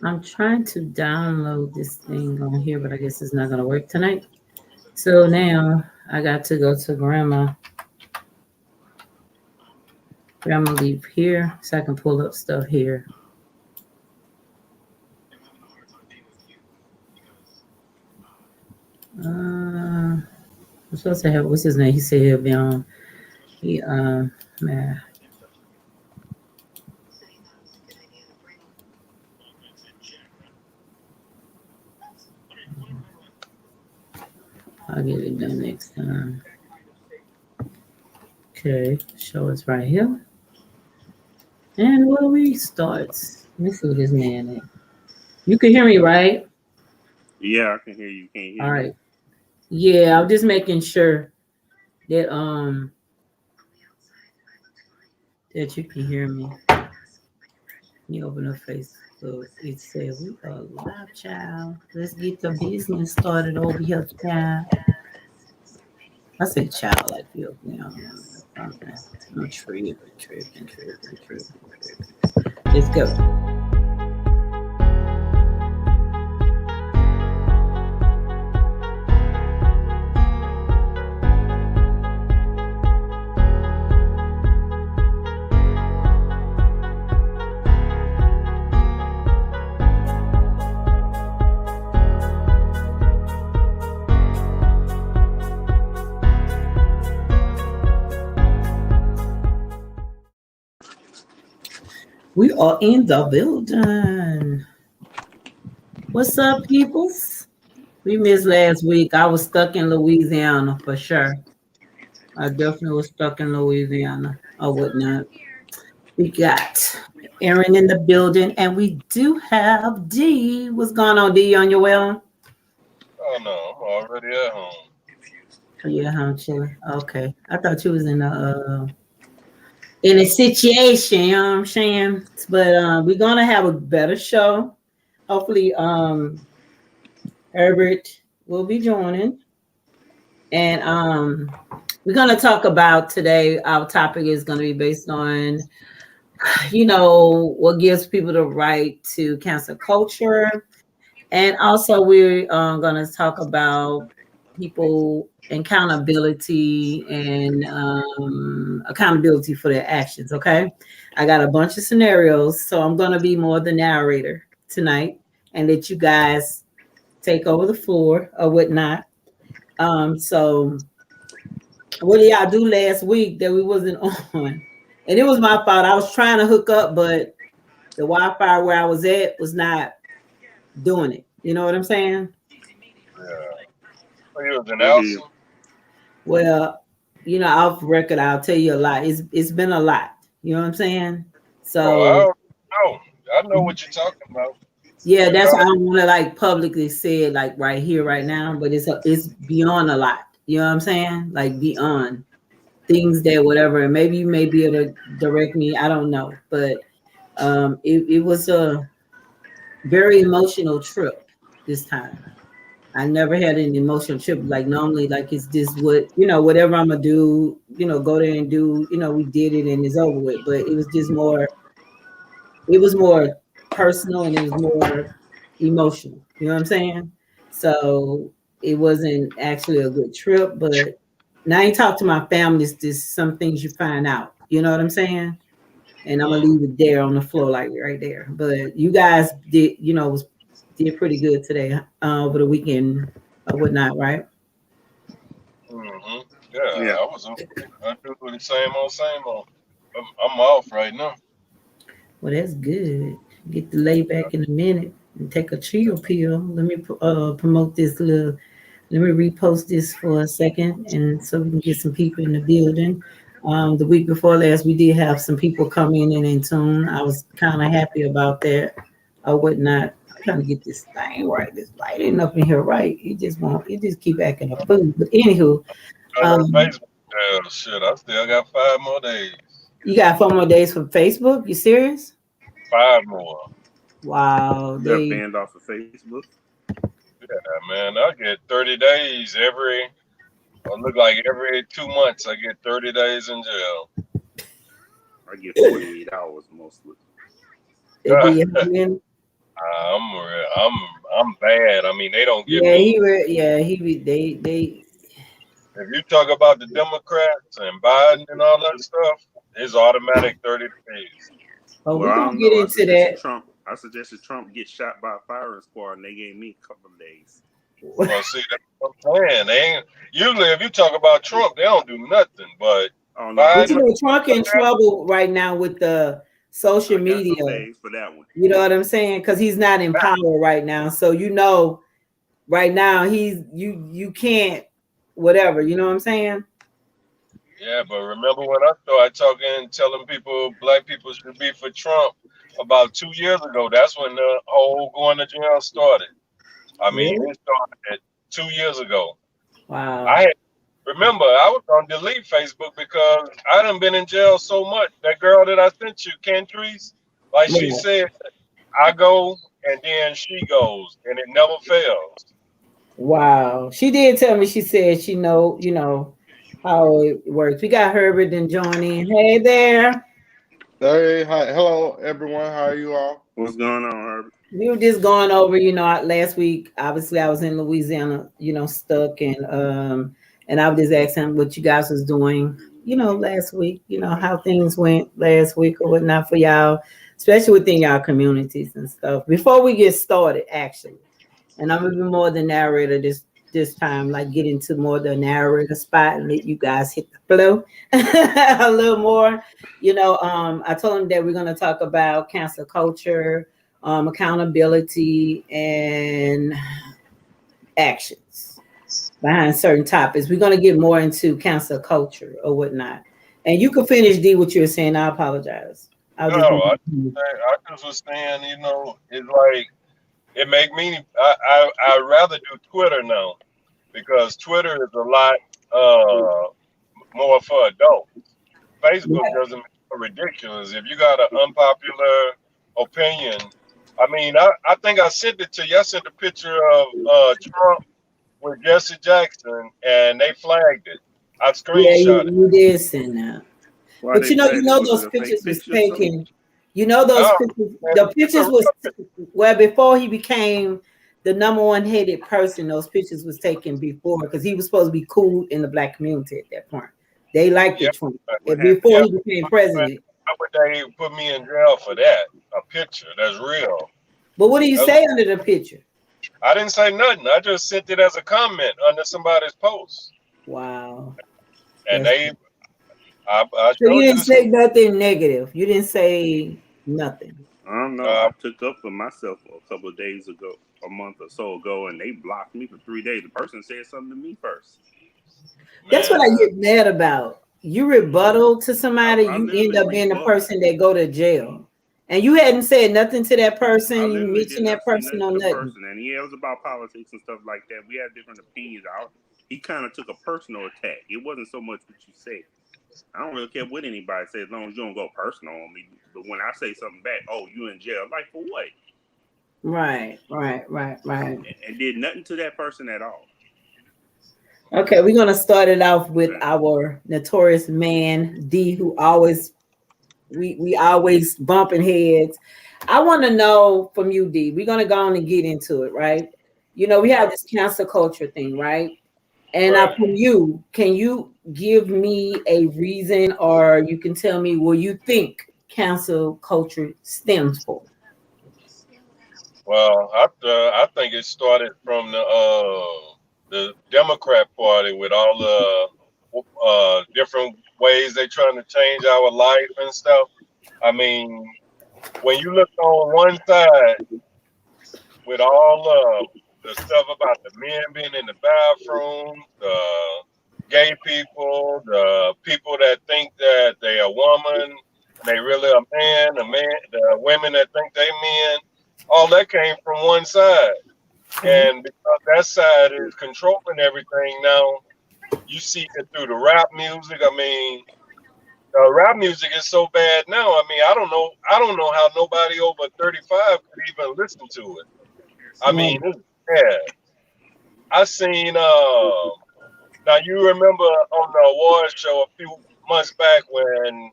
I'm trying to download this thing on here, but I guess it's not gonna work tonight. So now I got to go to grandma leave here so I can pull up stuff here. I'm supposed to have what's his name? He said he'll be on. He man, I'll get it done next time. Okay, show us right here. And where we starts. Let me see what this man is. You can hear me, right? Yeah, I can hear you. Can you All hear me? right. Yeah, I'm just making sure that that you can hear me. You open up Facebook. It says we are live, child. Let's get the business started over here, child. I say child like you know. Okay. I'm tripping. Let's go. We are in the building. What's up, peoples? We missed last week. I was stuck in Louisiana for sure. I definitely was stuck in Louisiana or whatnot. We got Aaron in the building, and we do have D. What's going on, D? On your well? Oh no, I'm already at home. Yeah, huh, chilling. Okay, I thought you was in a situation. You know what I'm saying? But we're gonna have a better show. Hopefully, Herbert will be joining, and we're gonna talk about today. Our topic is gonna be based on what gives people the right to cancel culture. And also, we're going to talk about people accountability and accountability for their actions. Okay. I got a bunch of scenarios. So I'm going to be more the narrator tonight and let you guys take over the floor or whatnot. So, what did y'all do last week that we wasn't on? And it was my fault. I was trying to hook up, but the Wi-Fi where I was at was not doing it. You know what I'm saying? Yeah. Oh, you was in We hear you. Elson? Well, off record, I'll tell you a lot. It's been a lot. You know what I'm saying? Oh, So I know what you're talking about. yeah, It that's why I all, don't want to like publicly say it like right here, right now. But it's beyond a lot. You know what I'm saying? Like beyond things that whatever. And maybe you may be able to direct me. I don't know, but it was a very emotional trip this time. I never had an emotional trip. Like normally, like it's this whatever I'm gonna do, go there and do, we did it and it's over with. But it was more personal and it was more emotional. You know what I'm saying? So it wasn't actually a good trip, but now you talk to my family, it's just some things you find out. You know what I'm saying? And I'm gonna mm, leave it there on the floor, like right there. But you guys did pretty good today over the weekend or whatnot, right? mm-hmm. Yeah, Yeah. I was okay. I do the same old, same old. I'm off right now. Well, that's good. Get to lay back in a minute and take a chill pill. Let me promote this little. Let me repost this for a second, and so we can get some people in the building. The week before last, we did have some people come in tune. I was kind of happy about that or whatnot. I'm trying to get this thing right. This light ain't up in here right. It just won't. It just keep acting a fool. But anywho, um, Facebook. Yeah, shit. I still got 5 more days. you got 4 more days for Facebook. You serious? 5 more. Wow, They're they banned off of Facebook. Yeah, man. I get 30 days look like every 2 months I get 30 days in jail. I get 48 hours mostly. they did. I'm bad. I mean, they don't give Yeah, me. they. If you talk about the Democrats and Biden and all that stuff, it's automatic 30 days. Oh, Well, we're I gonna don't get know. I into suggested that. Trump. I suggested Trump get shot by a firing squad, and they gave me a couple of days. Well, see, that's what I'm saying. They ain't usually if you talk about Trump, they don't do nothing. But Oh no, But you Biden, know, Trump in trouble right now with the social I got some media. days for that one. You know what I'm saying? Because he's not in power right now. So you know, right now you can't whatever. You know what I'm saying? yeah. But remember when I started talking, telling people black people should be for Trump about 2 years ago? That's when the whole going to jail started. I mean, Really? it started 2 years ago. Wow. I had remember I was on delete Facebook because I done been in jail so much. That girl that I sent you, Kentries, like she Yeah. said, I go and then she goes, and it never fails. Wow. She did tell me. She said she know. You know how it works. We got Herbert and joining. Hey there. Hey, hi, hello everyone. How are you all? What's going on, Herbert? We were just going over, last week, obviously I was in Louisiana, stuck and I was just asking what you guys was doing, last week, how things went last week or whatnot for y'all, especially within y'all communities and stuff. Before we get started, actually, and I'm even more the narrator this time, like get into more the narrator spot and let you guys hit the flow a little more. I told them that we're gonna talk about cancel culture, accountability, and actions behind certain topics. We're going to get more into cancel culture or whatnot. And you can finish D what you were saying. I apologize. I was No, just I just was saying, it's like it make me. I rather do Twitter now because Twitter is a lot more for adults. Facebook doesn't make it ridiculous. If you got an unpopular opinion, I mean, I think I sent it to you. I sent a picture of Trump with Jesse Jackson, and they flagged it. I yeah, screenshot it. you did send that. Why But they flagged it? Was it those a pictures fake was picture or something? taken. Those No, pictures. man, The it's a pictures was real well before he became the number one hated person. Those pictures was taken before because he was supposed to be cool in the black community at that point. They liked yeah, it Trump What happened? before yeah. he became But president. how would they put me in jail for that? A picture that's real. But what do you That's, say under the picture? I didn't say nothing. I just sent it as a comment under somebody's post, Wow. and That's I so you showed you didn't the say nothing negative. You didn't say nothing. I don't know. uh, I took up for myself a couple of days ago, a month or so ago, and they blocked me for 3 days. The person said something to me first. That's what I man. get mad about. You rebuttal to somebody, I you end literally up being the rebutted. person that go to jail. And you hadn't said nothing to that I person. You literally did mentioned not that say person nothing or to the nothing. person, and yeah, it was about politics and stuff like that. We had different opinions. He kind of took a personal attack. It wasn't so much what you said. I don't really care what anybody says as long as you don't go personal on me. But when I say something back, oh, you in jail? Like for what? Right. And did nothing to that person at all. Okay, we're gonna start it off with Okay. our notorious man D, who always we always bumping heads. I want to know from you, D. We're gonna go on and get into it, right? We have this cancel culture thing, right? And Right. from you, can you give me a reason, or you can tell me where you think cancel culture stems from? Well, I think it started from the Democrat Party with all the different ways they trying to change our life and stuff. I mean, when you look on one side with all the stuff about the men being in the bathroom, the gay people, the people that think that they a woman and they really a man, the women that think they men, all that came from one side. And because that side is controlling everything now, you see it through the rap music. I mean, rap music is so bad now. I mean, I don't know how nobody over 35 could even listen to it. I mean, it's bad. I seen now you remember on the award show a few months back when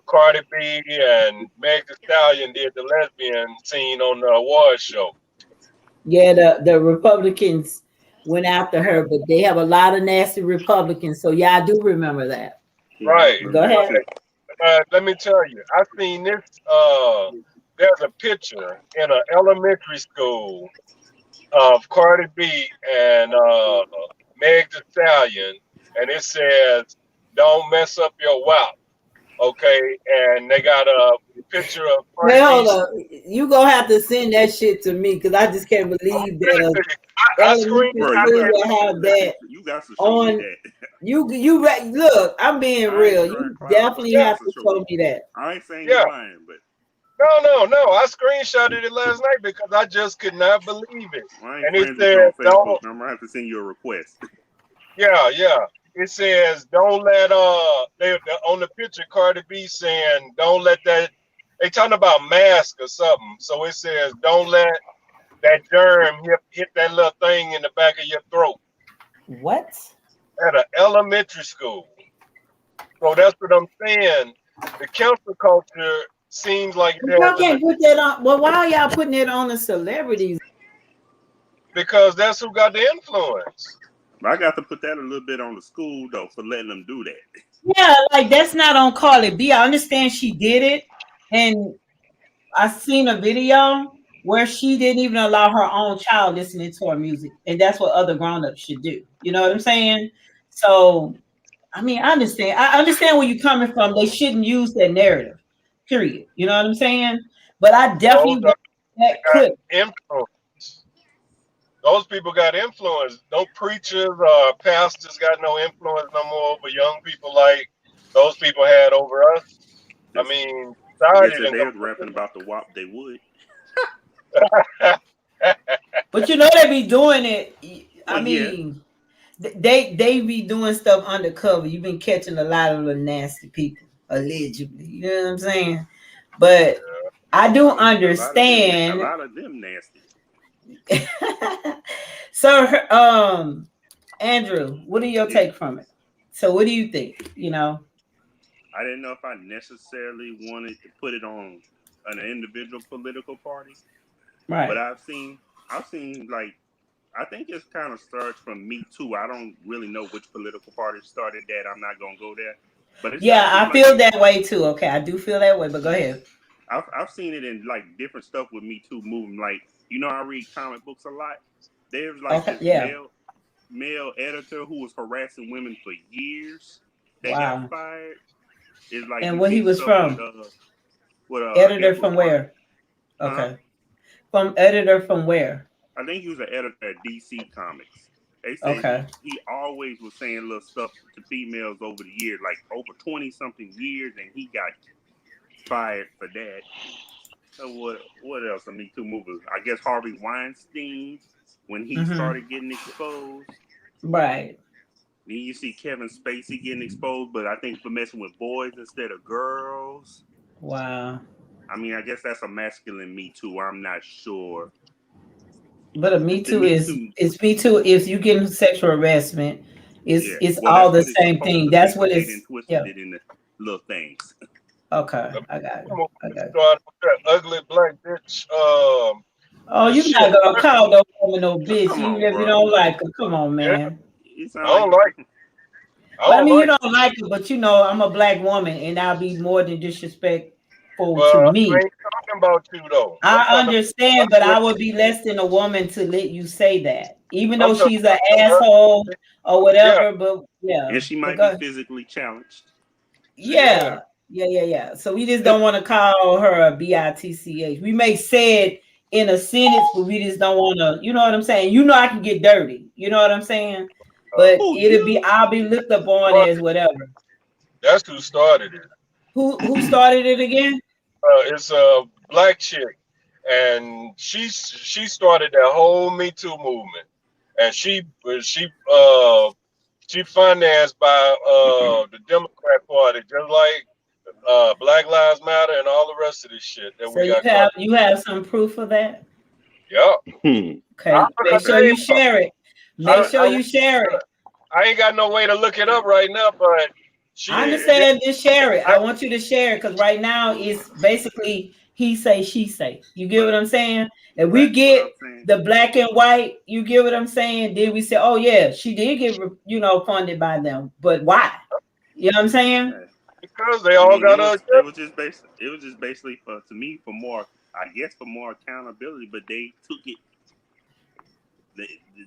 Cardi B and Meg Thee Stallion did the lesbian scene on the award show. Yeah, the Republicans went after her, but they have a lot of nasty Republicans. So yeah, I do remember that. Yeah, Right. Go ahead. Let me tell you, I seen this. There's a picture in an elementary school of Cardi B and Meg Thee Stallion, and it says, "Don't mess up your WAP." Okay, and they got a picture of Cardi Hey, hold B. up. You gonna have to send that shit to me because I just can't believe that. I screen. Bro, you got to show me that. Look, I'm being real. You definitely have to show me that. I ain't saying you're lying, but No. I screenshotted it last night because I just could not believe it. I ain't And it friends with you on said, Facebook. I'm gonna have to send you a request. Yeah. It says, don't let on the picture Cardi B saying, don't let that. They talking about mask or something. So it says, don't let that germ hit that little thing in the back of your throat. What? At an elementary school. So that's what I'm saying. The cancel culture seems like Y'all can't put that on. Well, why are y'all putting it on the celebrities? Because that's who got the influence. I got to put that a little bit on the school though for letting them do that. Yeah, like that's not on Cardi B. I understand she did it, and I seen a video where she didn't even allow her own child listening to her music, and that's what other grown-ups should do. You know what I'm saying? So, I mean, I understand where you're coming from. They shouldn't use that narrative. Period. You know what I'm saying? But I definitely want that clip. Influence. Those people got influence. No preachers or pastors got no influence no more over young people like those people had over us. I mean, I guess if they was rapping about the WAP, they would. But you know they be doing it. I mean, they be doing stuff undercover. You've been catching a lot of the nasty people, allegedly. You know what I'm saying? But I do understand. A lot of them nasty. So, Andrew, what are your take from it? So, what do you think? You know, I didn't know if I necessarily wanted to put it on an individual political party, right? But I've seen like I think it kind of starts from Me Too. I don't really know which political party started that. I'm not gonna go there. But it's I feel that way too. Okay, I do feel that way. But go ahead. I've seen it in like different stuff with Me Too moving. Like I read comic books a lot. There's like this male editor who was harassing women for years. They got fired. It's like, and where he was from? Editor from where? Okay. From editor from where? I think he was an editor at DC Comics. They said he always was saying little stuff to females over the years, like over 20-something years, and he got fired for that. So what else? I mean, 2 movies. I guess Harvey Weinstein, when he started getting exposed. Right. Then you see Kevin Spacey getting exposed, but I think for messing with boys instead of girls. Wow. I mean, I guess that's a masculine Me Too. I'm not sure. But a Me Too it's Me Too if you get sexual harassment. It's all the same thing. That's what it's twisted it in the little things. Okay, I got it. That ugly black bitch. Oh, you're not gonna call no woman no bitch, even if you don't like her. Come on, man. I don't like it. I mean, you don't like it, but I'm a black woman, and I'll be more than disrespectful to me. I ain't talking about you though. I understand, but I would be less than a woman to let you say that, even though she's an asshole or whatever. But and she might be physically challenged. Yeah. So we just don't want to call her a bitch. We may say it in a sentence, but we just don't want to. You know what I'm saying? I can get dirty. You know what I'm saying? But I'll be looked up on as whatever. That's who started it. Who started it again? It's a black chick, and she started that whole Me Too movement, and she financed by the Democrat Party, just like Black Lives Matter and all the rest of this shit that we got. You have some proof of that? Yeah. Okay. Make sure you share it. Make sure you share it. I ain't got no way to look it up right now, but I understand. Just share it. I want you to share it because right now it's basically he say, she say. You get what I'm saying? If we get the black and white, you get what I'm saying? Then we say, oh yeah, she did get funded by them, but why? You know what I'm saying? Because they all got it was just basically for more, I guess, for more accountability. But they took it.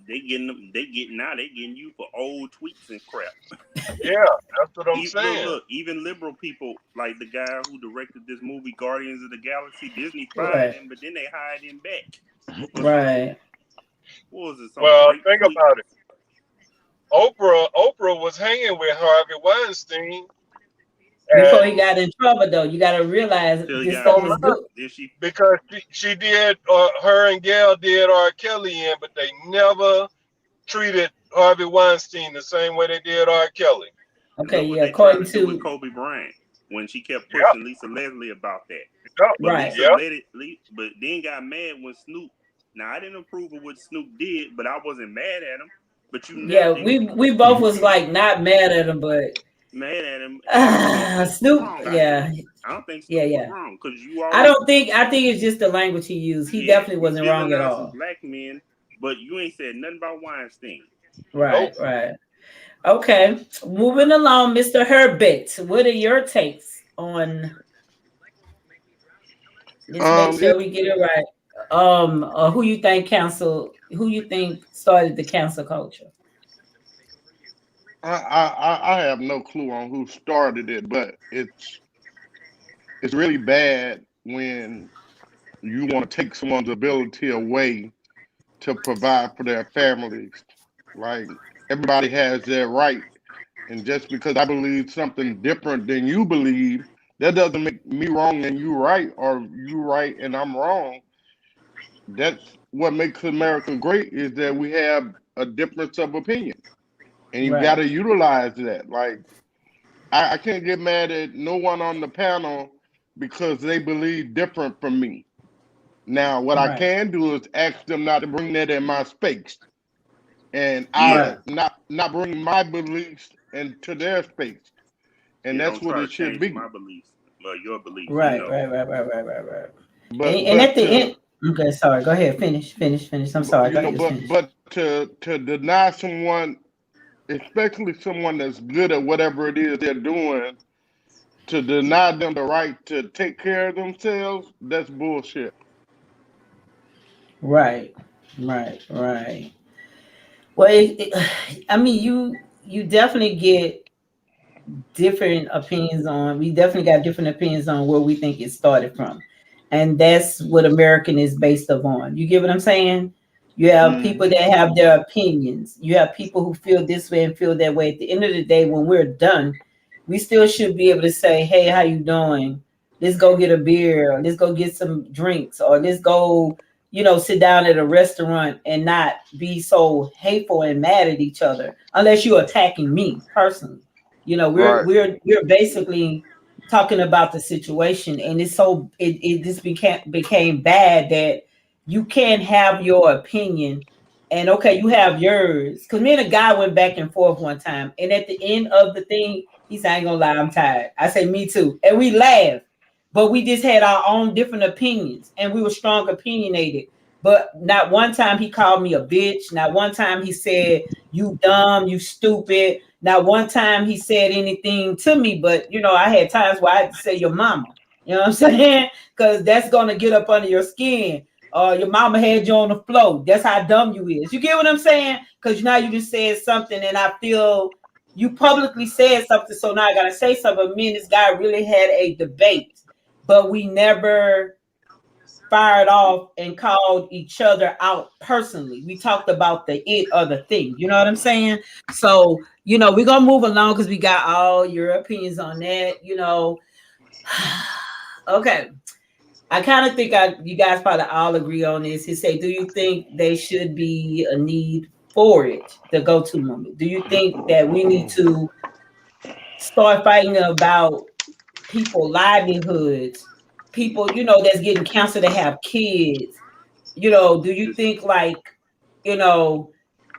They getting you for old tweets and crap. Yeah, that's what I'm saying. Look, even liberal people like the guy who directed this movie Guardians of the Galaxy, Disney fired him, but then they hired him back. Right. What was it? Well, think about it. Oprah was hanging with Harvey Weinstein before he got in trouble. Though you got to realize this thing was good because she did. Her and Gail did R. Kelly in, but they never treated Harvey Weinstein the same way they did R. Kelly. Okay, yeah. According to Kobe Bryant, when she kept pushing Lisa Leslie about that, but right? But then got mad when Snoop. Now I didn't approve of what Snoop did, but I wasn't mad at him. But we both was like not mad at him, but mad at him. Snoop, I don't think Snoop was wrong because I think it's just the language he used. He definitely wasn't wrong at all. Black men, but you ain't said nothing about Weinstein. Right, right. Okay, moving along, Mr. Herbert. What are your takes on? Let's make sure we get it right. Who you think started the cancel culture? I have no clue on who started it, but it's really bad when you want to take someone's ability away to provide for their families. Like, everybody has their right, and just because I believe something different than you believe, that doesn't make me wrong and you right, or you right and I'm wrong. That's what makes America great, is that we have a difference of opinion. And you got to utilize that. Like, I can't get mad at no one on the panel because they believe different from me. Now, what I can do is ask them not to bring that in my space. And I not bring my beliefs into their space. And that's what it should be. My beliefs, your beliefs. Right. And at the end, okay, sorry. Go ahead. Finish. I'm sorry. But to deny someone, especially someone that's good at whatever it is they're doing, to deny them the right to take care of themselves, that's bullshit. Right. Well, I mean, you definitely get different opinions on. We definitely got different opinions on where we think it started from, and that's what American is based upon. You get what I'm saying? You have people that have their opinions. You have people who feel this way and feel that way. At the end of the day, when we're done, we still should be able to say, "Hey, how you doing? Let's go get a beer. Or let's go get some drinks, or let's go." Sit down at a restaurant and not be so hateful and mad at each other, unless you're attacking me personally. We're basically talking about the situation, and it's so it just became bad that you can't have your opinion, and okay, you have yours. Because me and a guy went back and forth one time, and at the end of the thing, he said, "I ain't gonna lie, I'm tired." I say, "Me too," and we laughed. But we just had our own different opinions, and we were strong opinionated. But not one time he called me a bitch. Not one time he said, "You dumb, you stupid." Not one time he said anything to me. But, I had times where I had to say your mama. You know what I'm saying? Because that's going to get up under your skin. Your mama had you on the floor. That's how dumb you is. You get what I'm saying? Because now you just said something, and I feel you publicly said something, so now I got to say something. Me and this guy really had a debate. But we never fired off and called each other out personally. We talked about the it or the thing. You know what I'm saying? So, we're going to move along because we got all your opinions on that, Okay. I kind of think you guys probably all agree on this. He said, do you think there should be a need for it, the go-to moment? Do you think that we need to start fighting about people livelihoods, people that's getting cancer that have kids? Do you think let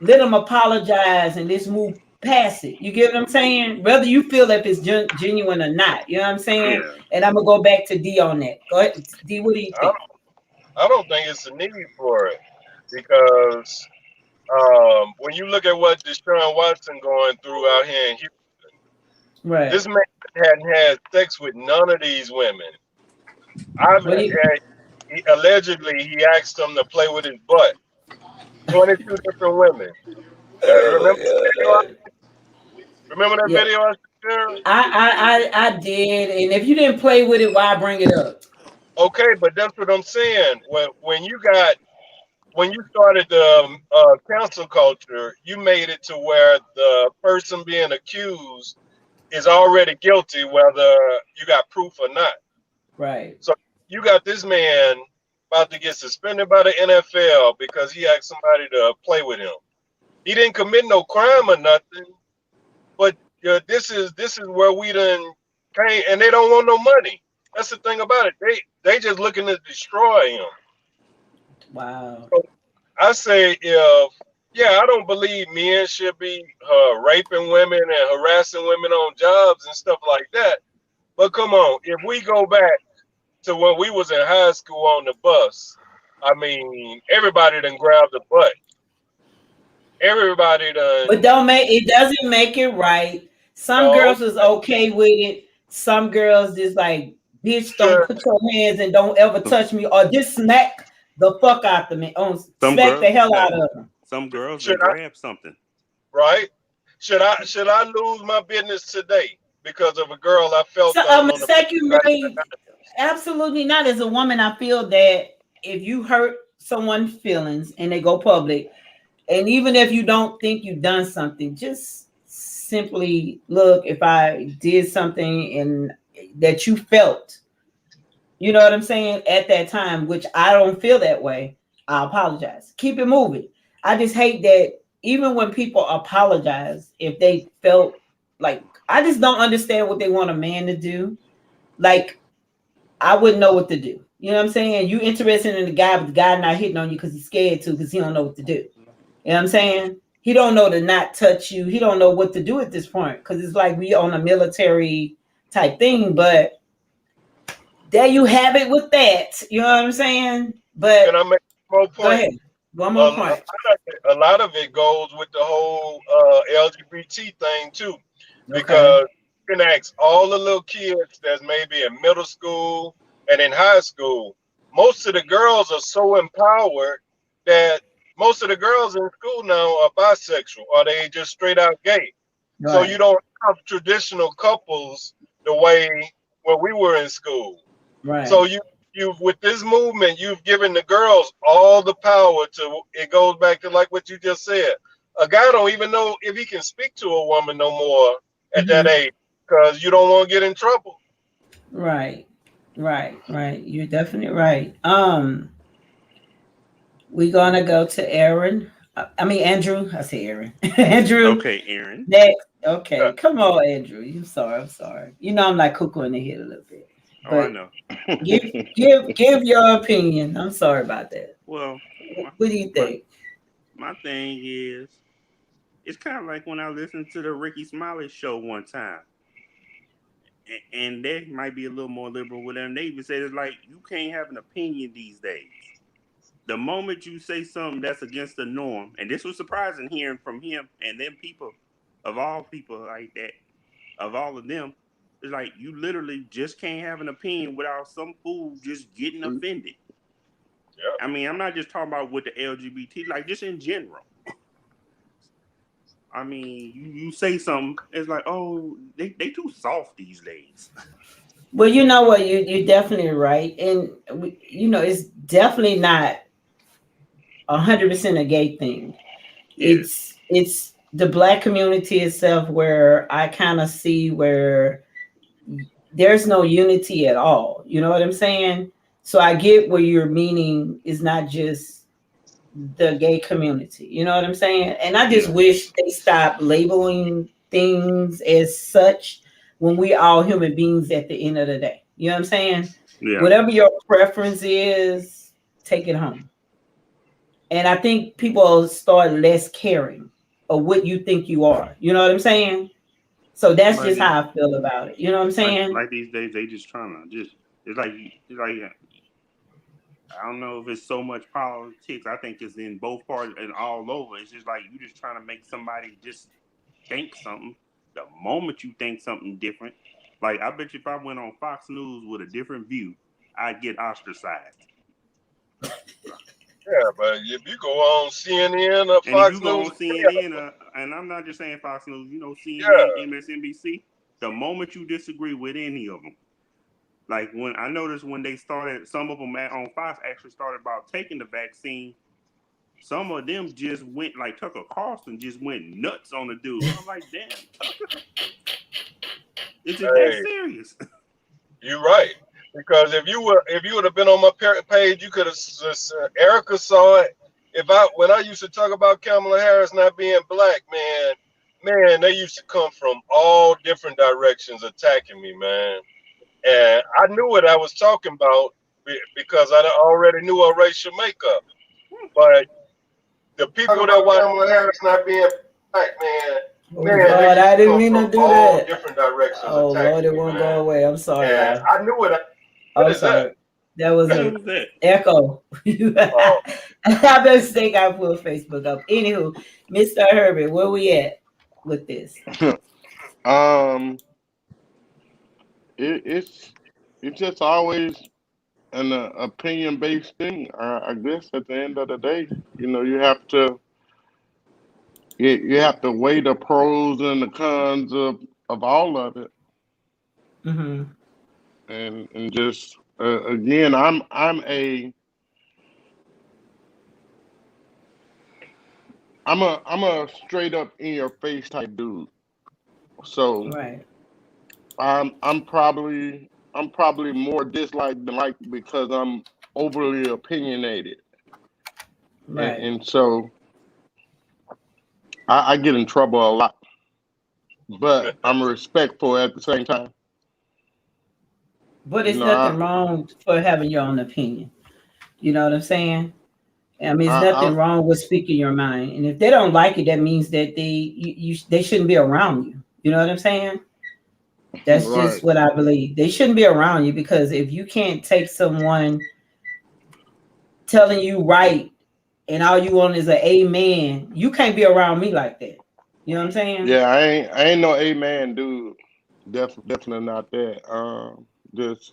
them apologize and let's move pass it. You get what I'm saying? Whether you feel if it's genuine or not. You know what I'm saying? Yeah. And I'm gonna go back to D on that. Go ahead, D. What do you think? I don't think it's a need for it because when you look at what Deshaun Watson going through out here in Houston, Right. this man hadn't had sex with none of these women. Allegedly, he asked them to play with his butt. 22 different women. Remember that video? Remember that Yeah. video I shared? I did, and if you didn't play with it, why bring it up? Okay, but that's what I'm saying. When you started the cancel culture, you made it to where the person being accused is already guilty, whether you got proof or not. Right. So you got this man about to get suspended by the NFL because he asked somebody to play with him. He didn't commit no crime or nothing, but this is where we done came, and they don't want no money. That's the thing about it. They just looking to destroy him. Wow. So I say I don't believe men should be raping women and harassing women on jobs and stuff like that. But come on, if we go back to when we was in high school on the bus, I mean, everybody done grabbed the butt. Everybody done. But it doesn't make it right. Some girls was okay with it. Some girls just like, bitch, don't put your hands and don't ever touch me, or just smack the fuck out of me. Smack the hell out of them. Some girls should grab something. Right? Should I lose my business today because of a girl I felt? Absolutely not. As a woman, I feel that if you hurt someone's feelings and they go public, and even if you don't think you've done something, just simply look, if I did something and that you felt, you know what I'm saying, at that time, which I don't feel that way, I apologize. Keep it moving. I just hate that even when people apologize, if they felt like, I just don't understand what they want a man to do. Like, I wouldn't know what to do. You know what I'm saying? You interested in the guy, but the guy not hitting on you because he's scared to, because he don't know what to do. You know what I'm saying? He don't know to not touch you. He don't know what to do at this point, because it's like we on a military type thing. But there you have it with that. You know what I'm saying? But can I make one more point? Go ahead. One more point. A lot of it goes with the whole LGBT thing too, because you can ask all the little kids that's maybe in middle school and in high school. Most of the girls are so empowered that most of the girls in school now are bisexual, or they just straight out gay. Right. So you don't have traditional couples the way when we were in school. Right. So you with this movement, you've given the girls all the power to. It goes back to like what you just said. A guy don't even know if he can speak to a woman no more at that age, because you don't want to get in trouble. Right. You're definitely right. We're gonna go to Aaron. Andrew. I say Aaron. Andrew. Okay, Aaron. Next. Okay, come on, Andrew. I'm sorry. You know I'm like cuckoo in the head a little bit. Oh, I know. give your opinion. I'm sorry about that. Well, what do you think? My thing is, it's kind of like when I listened to the Ricky Smiley show one time, and they might be a little more liberal with them. They even said it's like you can't have an opinion these days. The moment you say something that's against the norm, and this was surprising hearing from him and them people, of all people like that, of all of them, it's like you literally just can't have an opinion without some fool just getting offended. Yeah. I mean, I'm not just talking about with the LGBT, like just in general. I mean, you say something, it's like, oh, they too soft these days. Well, you know what, you're definitely right, and it's definitely not 100% a gay thing. Yes. It's the Black community itself where I kind of see where there's no unity at all. You know what I'm saying? So I get where your meaning is not just the gay community. You know what I'm saying? And I just wish they stop labeling things as such when we all human beings at the end of the day. You know what I'm saying? Yeah. Whatever your preference is, take it home. And I think people start less caring of what you think you are. You know what I'm saying? So that's But just how I feel about it. You know what I'm saying? like these days, they just trying to just. It's like I don't know if it's so much politics. I think it's in both parties and all over. It's just like you just trying to make somebody just think something. The moment you think something different, like I bet you if I went on Fox News with a different view, I'd get ostracized. Yeah, but if you go on CNN or And if Fox you go News, on CNN, and I'm not just saying Fox News, you know, CNN, yeah, MSNBC, the moment you disagree with any of them, like when I noticed when they started, some of them on Fox actually started about taking the vaccine. Some of them just went like Tucker Carlson just went nuts on the dude. I'm like, damn, Tucker, is it that hey, serious? you're right. Because if you would have been on my page, you could have Erica saw it. When I used to talk about Kamala Harris not being black, man, they used to come from all different directions attacking me, man. And I knew what I was talking about because I already knew her racial makeup. But the people that want Kamala Harris not being black, Oh man, they Lord, used I to didn't come mean to from do all that. different directions Oh Lord, attacking it me, won't go man. away. I'm sorry, And y'all. I knew what. What I'm is that? sorry. That was What a was that? echo. Oh, I mistake. I put Facebook up. Anywho, Mr. Herbert, where we at with this? um, it's just always an opinion based thing. I guess at the end of the day, you have to weigh the pros and the cons of all of it, Mm-hmm. and just again, I'm a straight up in your face type dude. So Right. I'm probably more disliked than liked because I'm overly opinionated, and, Right. and so I get in trouble a lot. But I'm respectful at the same time. But You it's know, nothing wrong for having your own opinion. You know what I'm saying? I mean, it's nothing I wrong with speaking your mind. And if they don't like it, that means that they shouldn't be around you. You know what I'm saying? That's just right. what I believe. They shouldn't be around you because if you can't take someone telling you right and all you want is an amen, you can't be around me like that. You know what I'm saying? Yeah, I ain't no amen dude. Definitely not that. Just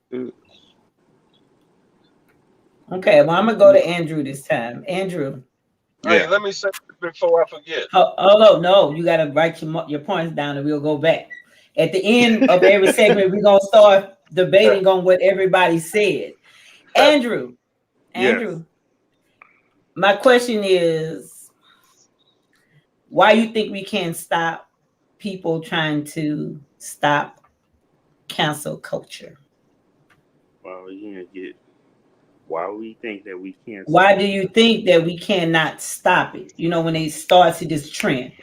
it, Okay, well, I'm gonna go to Andrew this time. Andrew, hey, Yeah. let me say this before I forget. oh no, you gotta write your points down and we'll go back. At the end of every segment, we're gonna start debating on what everybody said. Andrew, Yes. Andrew, my question is why you think we can't stop people trying to stop cancel culture? Well, you know, get why we think that we can't Why stop. do you think that we cannot stop it? You know, when it starts to this trend.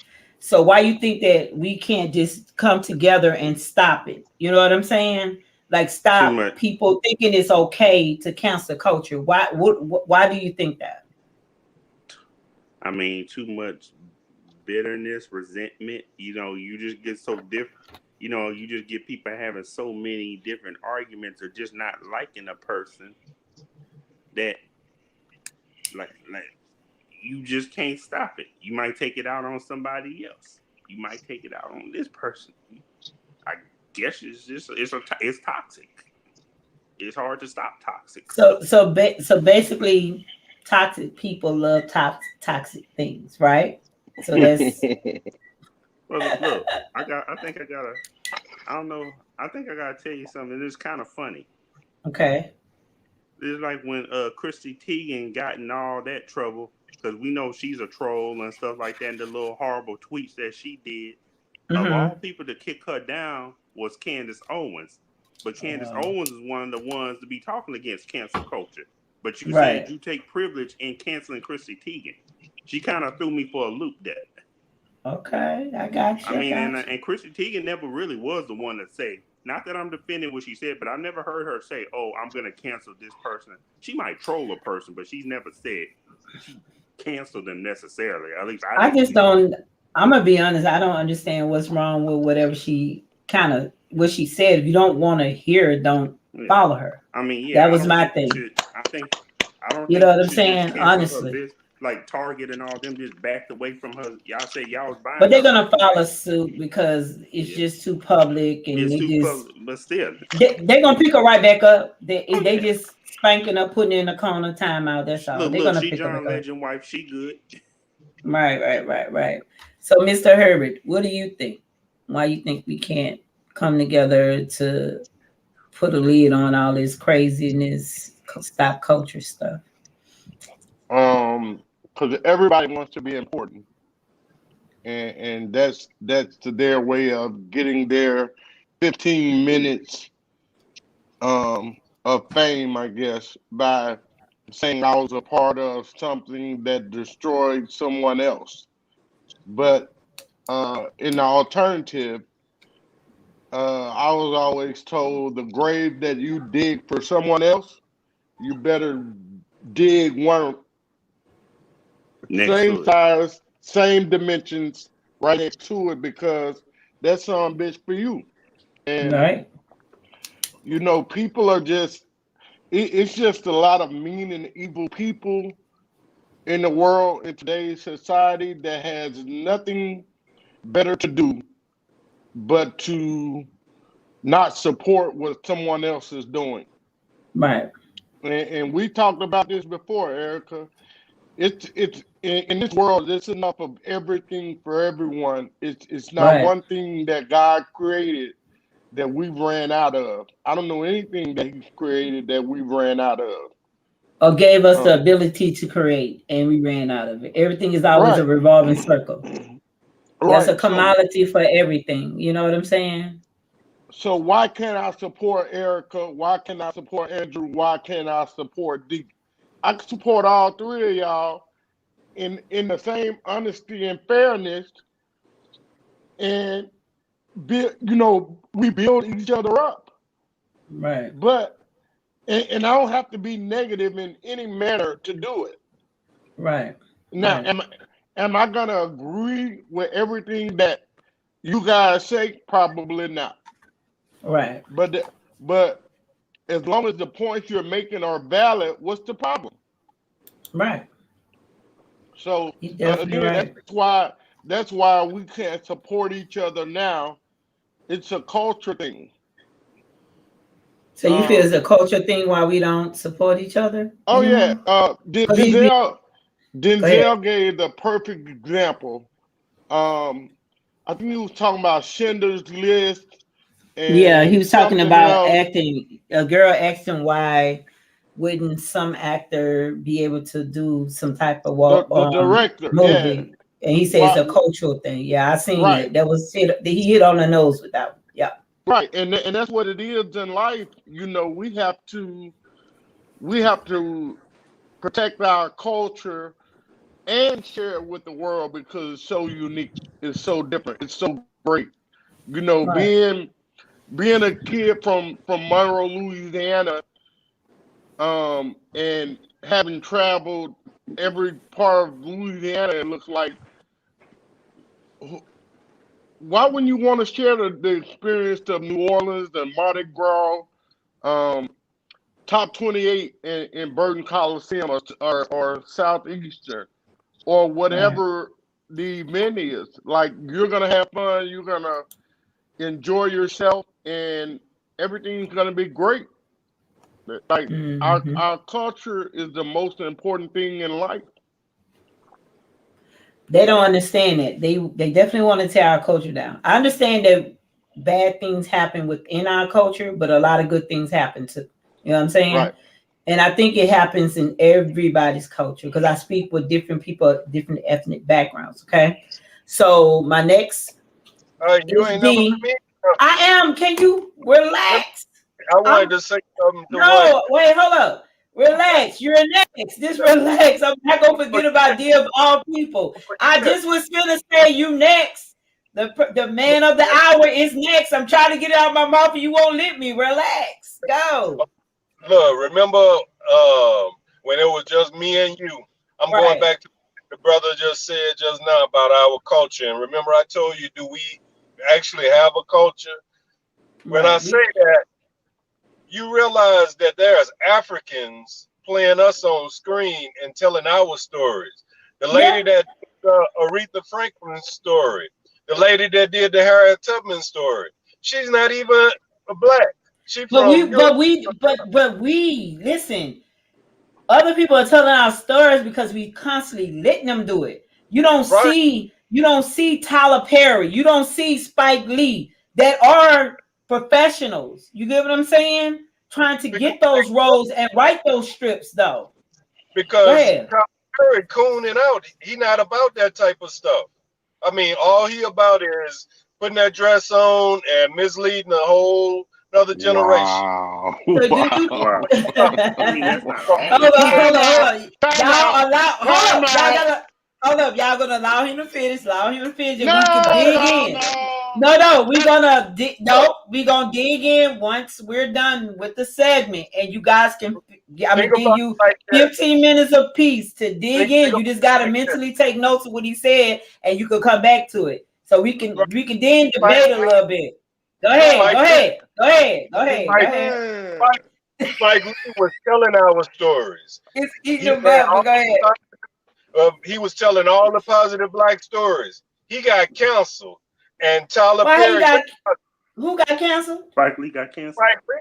So why you think that we can't just come together and stop it? You know what I'm saying? Like Too stop much. people thinking it's okay to cancel culture. Why do you think that? I mean, too much bitterness, resentment. You know, you just get so different. You know, you just get people having so many different arguments or just not liking a person that, like you just can't stop it. You might take it out on somebody else. You might take it out on this person. I guess it's toxic. It's hard to stop toxic stuff. So basically toxic people love toxic things, right? So that's Well, look, I think I gotta. I don't know. I think I gotta tell you something. It's kind of funny. okay. It's like when Chrissy Teigen got in all that trouble because we know she's a troll and stuff like that, and the little horrible tweets that she did. Of all Mm-hmm. people to kick her down was Candace Owens, but Candace Owens is one of the ones to be talking against cancel culture. But you said Right. you take privilege in canceling Chrissy Teigen. She kind of threw me for a loop there. Okay. I got I you. I mean, got you. and Chrissy Teigen never really was the one to say. Not that I'm defending what she said, but I never heard her say, "Oh, I'm going to cancel this person." She might troll a person, but she's never said she cancel them necessarily. At least I just don't. I'm gonna be honest. I don't understand what's wrong with whatever what she said. If you don't want to hear it, don't follow her. I mean, yeah, that was my thing. I don't. You know what I'm saying? Honestly, like Target and all them just backed away from her. Y'all say y'all was buying, but they're gonna follow suit because it's just too public, and but still, they're gonna pick her right back up. They just spanking her, putting her in the corner, timeout. That's all. They're gonna she pick John her back Legend up. wife. She good. Right. So, Mr. Herbert, what do you think? Why you think we can't come together to put a lid on all this craziness, stop culture stuff? Because everybody wants to be important, and that's their way of getting their 15 minutes of fame, I guess, by saying I was a part of something that destroyed someone else. But in the alternative, I was always told the grave that you dig for someone else, you better dig one same size, same dimensions right next to it, because that's some bitch for you. And right. You know, people are just it's just a lot of mean and evil people in the world in today's society that has nothing better to do but to not support what someone else is doing. Right. And we talked about this before, Erica. It's in this world, it's enough of everything for everyone. It's not one thing that God created that we ran out of. I don't know anything that He's created that we ran out of. Or gave us the ability to create, and we ran out of it. Everything is always a revolving circle. That's a commodity for everything. You know what I'm saying? So why can't I support Erica? Why can't I support Andrew? Why can't I support Deke? I can support all three of y'all in the same honesty and fairness, and we build each other up. Right. But and I don't have to be negative in any manner to do it. Right. Now, am I gonna agree with everything that you guys say? Probably not. Right. But as long as the points you're making are valid, what's the problem? Right. So again, that's why we can't support each other now. It's a culture thing. So you feel it's a culture thing why we don't support each other? Oh yeah. Denzel gave the perfect example. I think he was talking about Schindler's List. And he was talking about acting. A girl asked him why wouldn't some actor be able to do some type of the director movie? And he said it's a cultural thing. Yeah, I seen it. That was it. He hit on the nose with that one. Yeah. Right, and that's what it is in life. You know, we have to protect our culture and share it with the world because it's so unique. It's so different. It's so great. You know, being a kid from Monroe, Louisiana, and having traveled every part of Louisiana, it looks like. Why wouldn't you want to share the experience of New Orleans and Mardi Gras, Top 28 in Burton Coliseum or Southeastern or whatever the event is? Like, you're gonna have fun, you're gonna enjoy yourself, and everything's gonna be great. Like our culture is the most important thing in life. They don't understand it. They definitely want to tear our culture down. I understand that bad things happen within our culture, but a lot of good things happen too. You know what I'm saying? Right. And I think it happens in everybody's culture because I speak with different people, different ethnic backgrounds. Okay. So my next you ain't D. I am. Can you relax? I wanted to say something. Wait, hold up. Relax. You're next. Just relax. I'm not gonna forget about D of all people. I just was gonna say you next. The man of the hour is next. I'm trying to get it out of my mouth and you won't let me. Relax. Go. Look, remember when it was just me and you? I'm going back to the brother just said just now about our culture. And remember, I told you, do we actually have a culture? When I say that, you realize that there's Africans playing us on screen and telling our stories. The lady that did Aretha Franklin's story, the lady that did the Harriet Tubman story, she's not even a black. She from but we listen. Other people are telling our stories because we constantly letting them do it. You don't see Tyler Perry, you don't see Spike Lee that are professionals. You get what I'm saying? Trying to get those roles and write those strips though. Because Tyler Perry cooning out. He not about that type of stuff. I mean, all he about is putting that dress on and misleading a whole another generation. Wow. Wow. I mean, that's not all. Hold on. Hold up. Y'all gonna allow him to finish. And we can dig in. No. We're gonna dig in once we're done with the segment, and you guys can. I'm gonna give you 15 minutes apiece to dig in. You just gotta mentally take notes of what he said, and you can come back to it. So we can then debate a little bit. Go ahead. Spike Lee was telling our stories. Go ahead. He was telling all the positive black stories. He got canceled, and Tyler Perry. Who got canceled? Spike Lee got canceled. Spike Lee?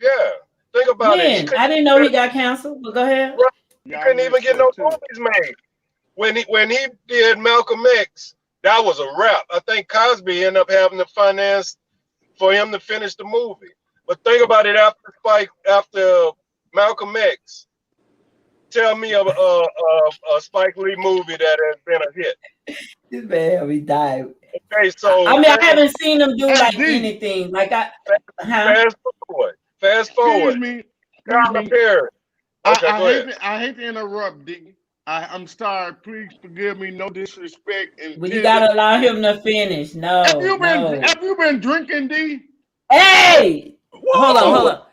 Yeah. Think about it. I didn't know he got canceled. But go ahead. He couldn't even get no movies made. When he did Malcolm X, that was a wrap. I think Cosby ended up having to finance for him to finish the movie. But think about it after Malcolm X. Tell me a Spike Lee movie that has been a hit. This man, we died. Okay, so I haven't seen him do anything. Fast forward. Excuse me. Okay, I hate to interrupt, D. I'm sorry. Please forgive me. No disrespect. Well, you gotta allow him to finish. No. Have you been drinking, D? Hey! Hold up.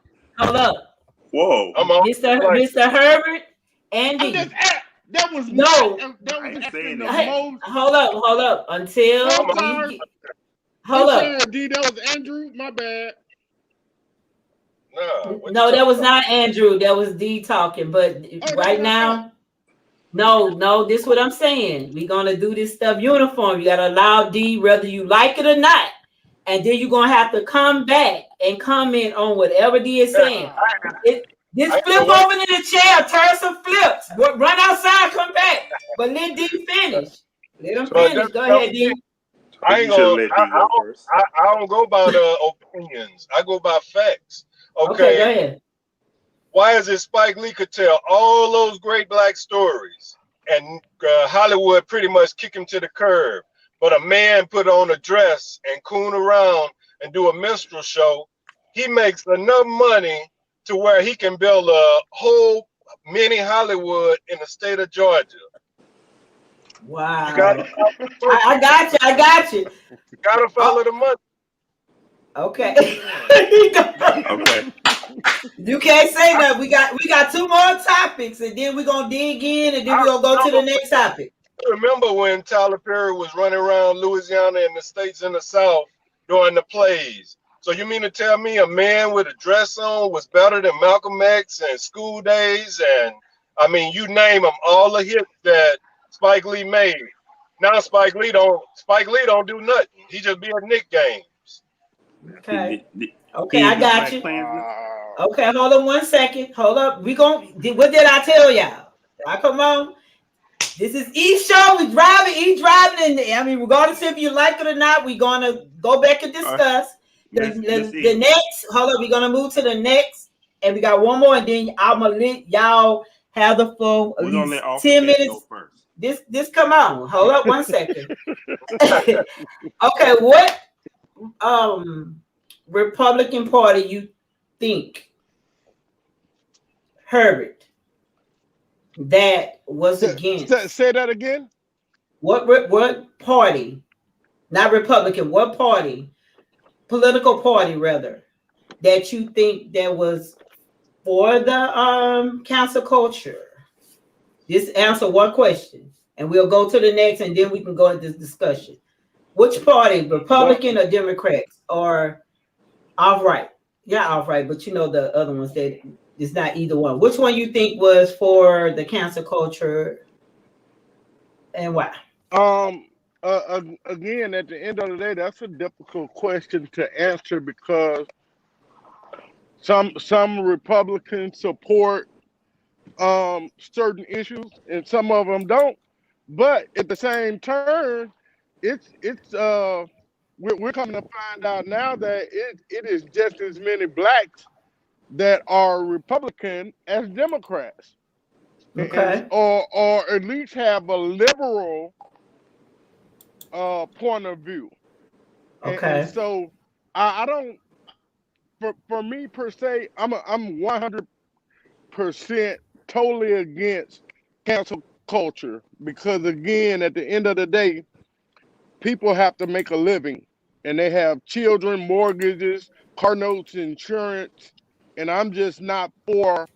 Whoa. Mr. Herbert, Andy. That was no. That was hold up. Until hold up. D, that was Andrew. My bad. No, that was not Andrew. That was D talking. But right now, no. This is what I'm saying. We're gonna do this stuff uniform. You gotta allow D, whether you like it or not, and then you're gonna have to come back and comment on whatever D is saying. Just flip over in the chair, turn some flips, run outside, come back. But let D finish. Let him finish. Go ahead, D. I don't go by the opinions. I go by facts. Okay, go ahead. Why is it Spike Lee could tell all those great black stories and Hollywood pretty much kick him to the curb, but a man put on a dress and coon around and do a minstrel show, he makes enough money to where he can build a whole mini Hollywood in the state of Georgia. Wow. I got you. You gotta follow the money. Okay. Okay. You can't say that. We got two more topics, and then we're gonna dig in, and then we're gonna go to the next topic. Remember when Tyler Perry was running around Louisiana and the states in the South during the plays? So you mean to tell me a man with a dress on was better than Malcolm X and School Days, and I mean you name them, all the hits that Spike Lee made. Now Spike Lee don't do nothing. He just be at Knick games. Okay, I got you. Okay, hold on 1 second. Hold up. What did I tell y'all? Come on. This is each show. We driving. And regardless if you like it or not, we're gonna go back and discuss. The next, hold up, we're gonna move to the next, and we got one more, and then I'm gonna let y'all have the full 10 minutes. This come on. Hold up 1 second. Okay, what Republican Party you think, Herbert, that was against? Say that again. What party? Not Republican. What party? Political party, rather, that you think that was for the cancel culture? Just answer one question. and we'll go to the next, and then we can go into this discussion. Which party, Republican or Democrats, or outright? Yeah, outright, but you know the other ones that it's not either one. Which one you think was for the cancel culture, and why? Again, at the end of the day, that's a difficult question to answer because some Republicans support certain issues and some of them don't. But at the same turn, we're coming to find out now that it is just as many blacks that are Republican as Democrats, Okay. or at least have a liberal point of view. And Okay. so I don't, for me per se, I'm 100% totally against cancel culture because again, at the end of the day, people have to make a living and they have children, mortgages, car notes, insurance, and I'm just not for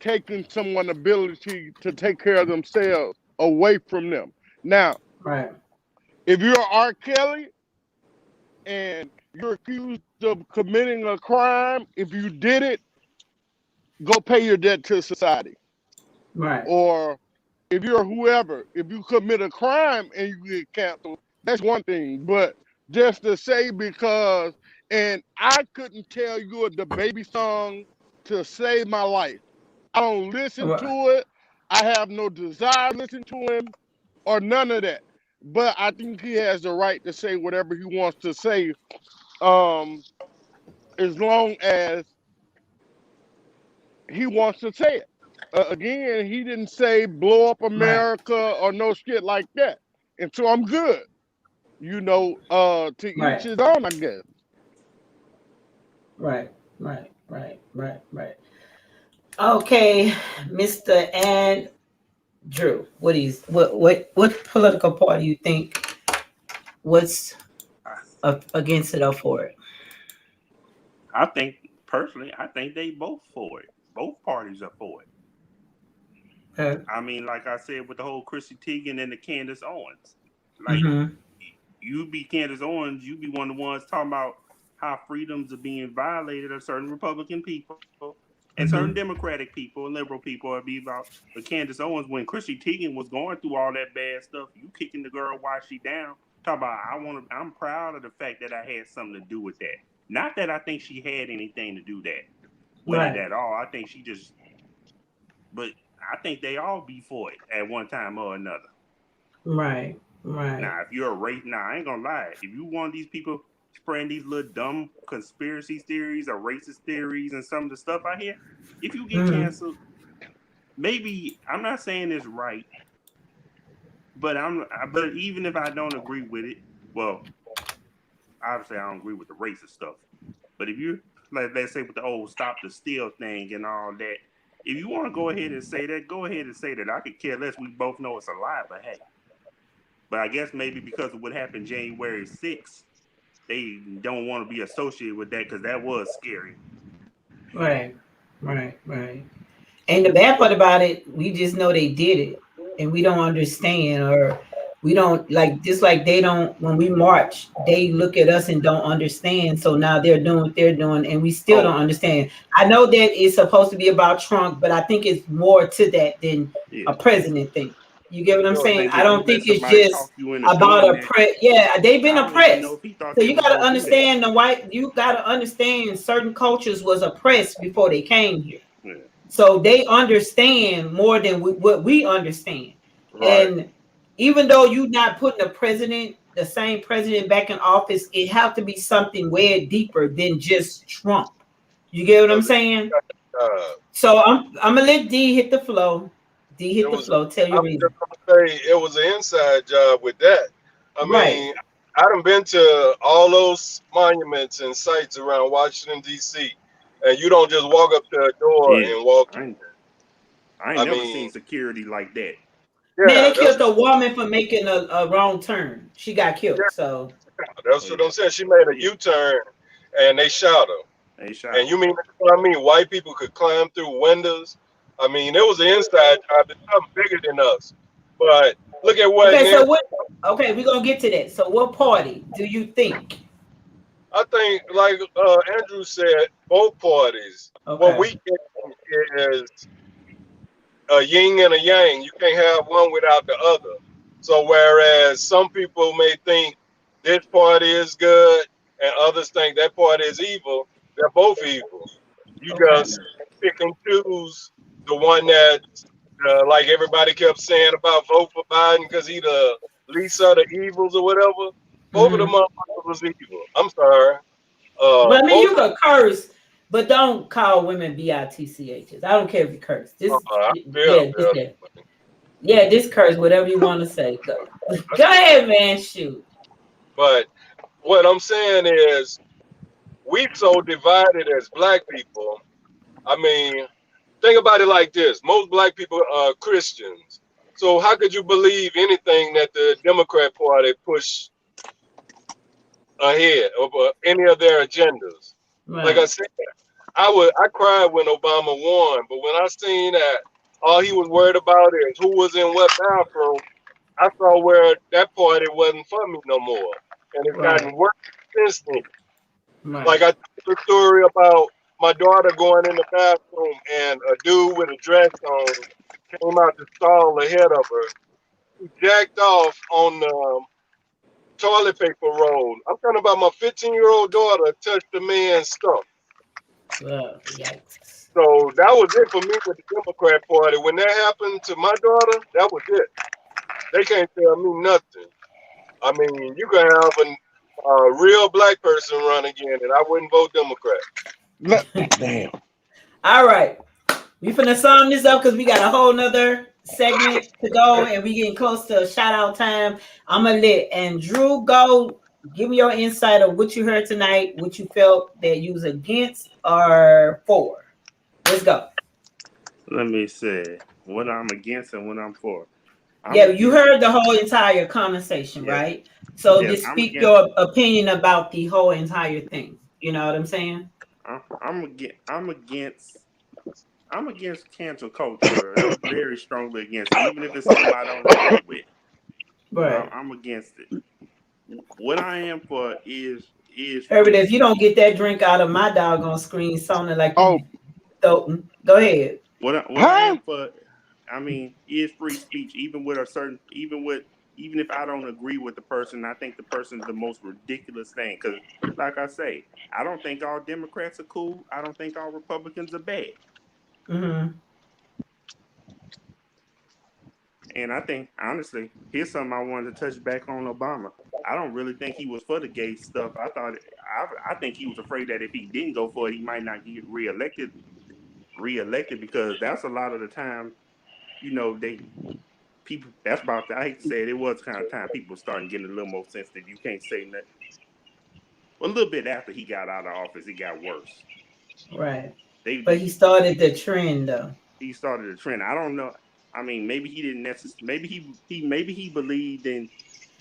taking someone's ability to take care of themselves away from them. Now, Right. if you're R. Kelly and you're accused of committing a crime, if you did it, go pay your debt to society. Right. Or if you're whoever, if you commit a crime and you get canceled, that's one thing. But just to say because, and I couldn't tell you the baby song to save my life. I don't listen Right. to it. I have no desire to listen to him or none of that. But I think he has the right to say whatever he wants to say, as long as he wants to say it. Again, he didn't say blow up Right. America or no shit like that. And so I'm good. To each Right. his own, I guess. Right. Okay, Mr. Andrew, what political party you think was against it or for it? I think personally, I think they both for it. Both parties are for it. I mean, like I said, with the whole Chrissy Teigen and the Candace Owens, like you be Candace Owens, you be one of the ones talking about how freedoms are being violated of certain Republican people and certain Democratic people and liberal people. Would be about the Candace Owens when Chrissy Teigen was going through all that bad stuff. You kicking the girl while she down. Talk about I'm proud of the fact that I had something to do with that. Not that I think she had anything to do that with it at all. I think she just, but I think they all be for it at one time or another. Right. Now, if you're a race, I ain't gonna lie. If you want these people spreading these little dumb conspiracy theories or racist theories and some of the stuff I hear, if you get canceled, maybe I'm not saying it's right, but even if I don't agree with it, well, obviously I don't agree with the racist stuff. But if you let's say with the old stop the steal thing and all that, if you want to go ahead and say that, go ahead and say that. I could care less. We both know it's a lie, but hey. But I guess maybe because of what happened January 6th, they don't want to be associated with that because that was scary. Right. And the bad part about it, we just know they did it, and we don't understand, or we don't just like they don't. When we march, they look at us and don't understand. So now they're doing what they're doing, and we still don't understand. I know that it's supposed to be about Trump, but I think it's more to that than a president thing. You get what I'm saying? I don't think it's just about oppress. Yeah, they've been oppressed. So you got to understand you got to understand certain cultures was oppressed before they came here. Yeah. So they understand more than what we understand. Right. And even though you're not putting the same president back in office, it have to be something way deeper than just Trump. You get what I'm saying? So I'm gonna let D hit the flow. Tell your reason. It was an inside job with that. I mean, I done been to all those monuments and sites around Washington, D.C., and you don't just walk up to a door and walk in. I ain't never seen security like that. Yeah, man, they killed a woman for making a wrong turn. She got killed. Yeah. So that's what I'm saying. She made a U-turn, and they shot her. And you mean white people could climb through windows I mean, it was an inside job. It's something bigger than us. But look at what Okay, so Nancy. what? Okay, we're gonna get to that. So, what party do you think? I think, like Andrew said, both parties. What Okay. we get is a yin and a yang. You can't have one without the other. So whereas some people may think this party is good and others think that party is evil, they're both evil. You Okay. just pick and choose the one that, like everybody kept saying about vote for Biden because he the least of the evils or whatever. Both of them Hmm. motherfuckers was evil. I'm sorry. But I mean, Both. you could curse, but don't call women bitchs. I don't care if you curse. This, I feel yeah, this, better. yeah, yeah, this curse, whatever you want to say. Go, go ahead, man. Shoot. But what I'm saying is, we so divided as black people. I mean, think about it like this: most black people are Christians. So how could you believe anything that the Democrat Party push ahead of any of their agendas? Like I Right. said, I cried when Obama won, but when I seen that all he was worried about is who was in what bathroom, I saw where that party wasn't for me no more, and it's Right. gotten worse since then. Like Right. I told the story about my daughter going in the bathroom and a dude with a dress on came out the stall ahead of her. He jacked off on the toilet paper roll. I'm talking about my 15-year-old daughter touched the man's stuff. Yikes. So that was it for me with the Democrat Party. When that happened to my daughter, that was it. They can't tell me nothing. I mean, you can have a real black person run again, and I wouldn't vote Democrat. Damn. All right. We finna sum this up because we got a whole nother segment to go and we getting close to shout out time. I'm gonna let Andrew go. Give me your insight of what you heard tonight, what you felt that you was against or for. Let's go. Let me see what I'm against and what I'm for. I'm Yeah, you against. heard the whole entire conversation, Yes, right? So yes. just I'm speak against. your opinion about the whole entire thing. You know what I'm saying? I'm against. I'm against cancel culture. I'm very strongly against it, even if it's something I don't agree with. Right. I'm against it. What I am for is Herbert, free if you don't speech. get that drink out of my doggone screen sounding like Oh, you Thoughtin'. Go ahead. What I huh? am for, I mean, is free speech. Even if I don't agree with the person, I think the person's the most ridiculous thing. Because, like I say, I don't think all Democrats are cool. I don't think all Republicans are bad. Mm-hmm. And I think, honestly, here's something I wanted to touch back on Obama. I don't really think he was for the gay stuff. I think he was afraid that if he didn't go for it, he might not get reelected because that's a lot of the time, they people. That's about. I hate to say it. It was kind of time people starting getting a little more sensitive. You can't say nothing. Well, a little bit after he got out of office, it got worse. Right. But They he started the trend though. he started a trend. I don't know. I mean, maybe he didn't necessarily. Maybe he believed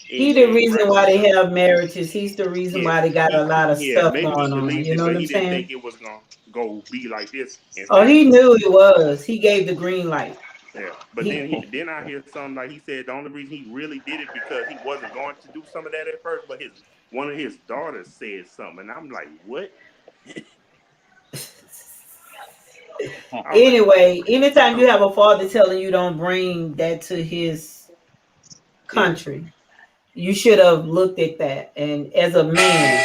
He the in reason why they have marriages. He's the reason yeah why they got a lot of yeah stuff maybe he going on. believed You it, know but what he I'm didn't think saying? it was gonna go be like this Oh, he instantaneously. knew it was. He gave the green light. Yeah, but He then I hear something like he said the only reason he really did it because he wasn't going to do some of that at first, but his one of his daughters said something, and I'm like, what? I was like, anyway, anytime oh, you have a father telling you don't bring that to his yeah, country, you should have looked at that. And as a man,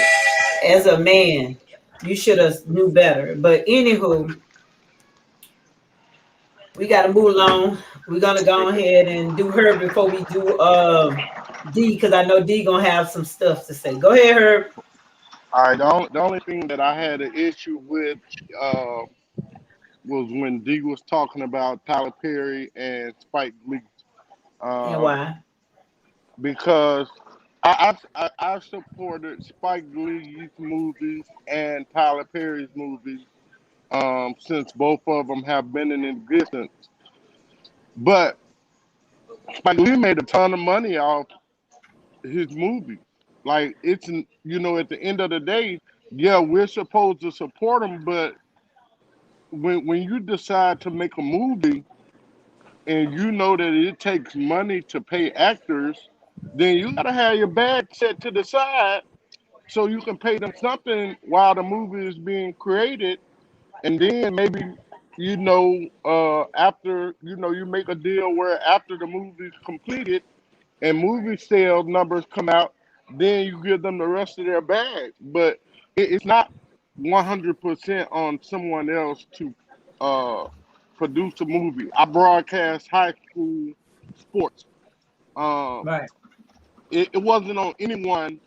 you should have knew better. But anywho, we got to move along. We're gonna go okay. ahead and do her before we do D, because I know D gonna have some stuff to say. Go ahead, Herb. All right. The only thing that I had an issue with uh, was when D was talking about Tyler Perry and Spike Lee. And Uh, why? because I supported Spike Lee's movies and Tyler Perry's movies since both of them have been in existence. But Spike Lee made a ton of money off his movies. Like at the end of the day, yeah, we're supposed to support him, but when you decide to make a movie and you know that it takes money to pay actors, then you gotta have your bag set to the side so you can pay them something while the movie is being created, and then maybe after you make a deal where after the movie's completed and movie sales numbers come out, then you give them the rest of their bag. But it's not 100% on someone else to uh, produce a movie. I broadcast high school sports. Um, Right. it wasn't on anyone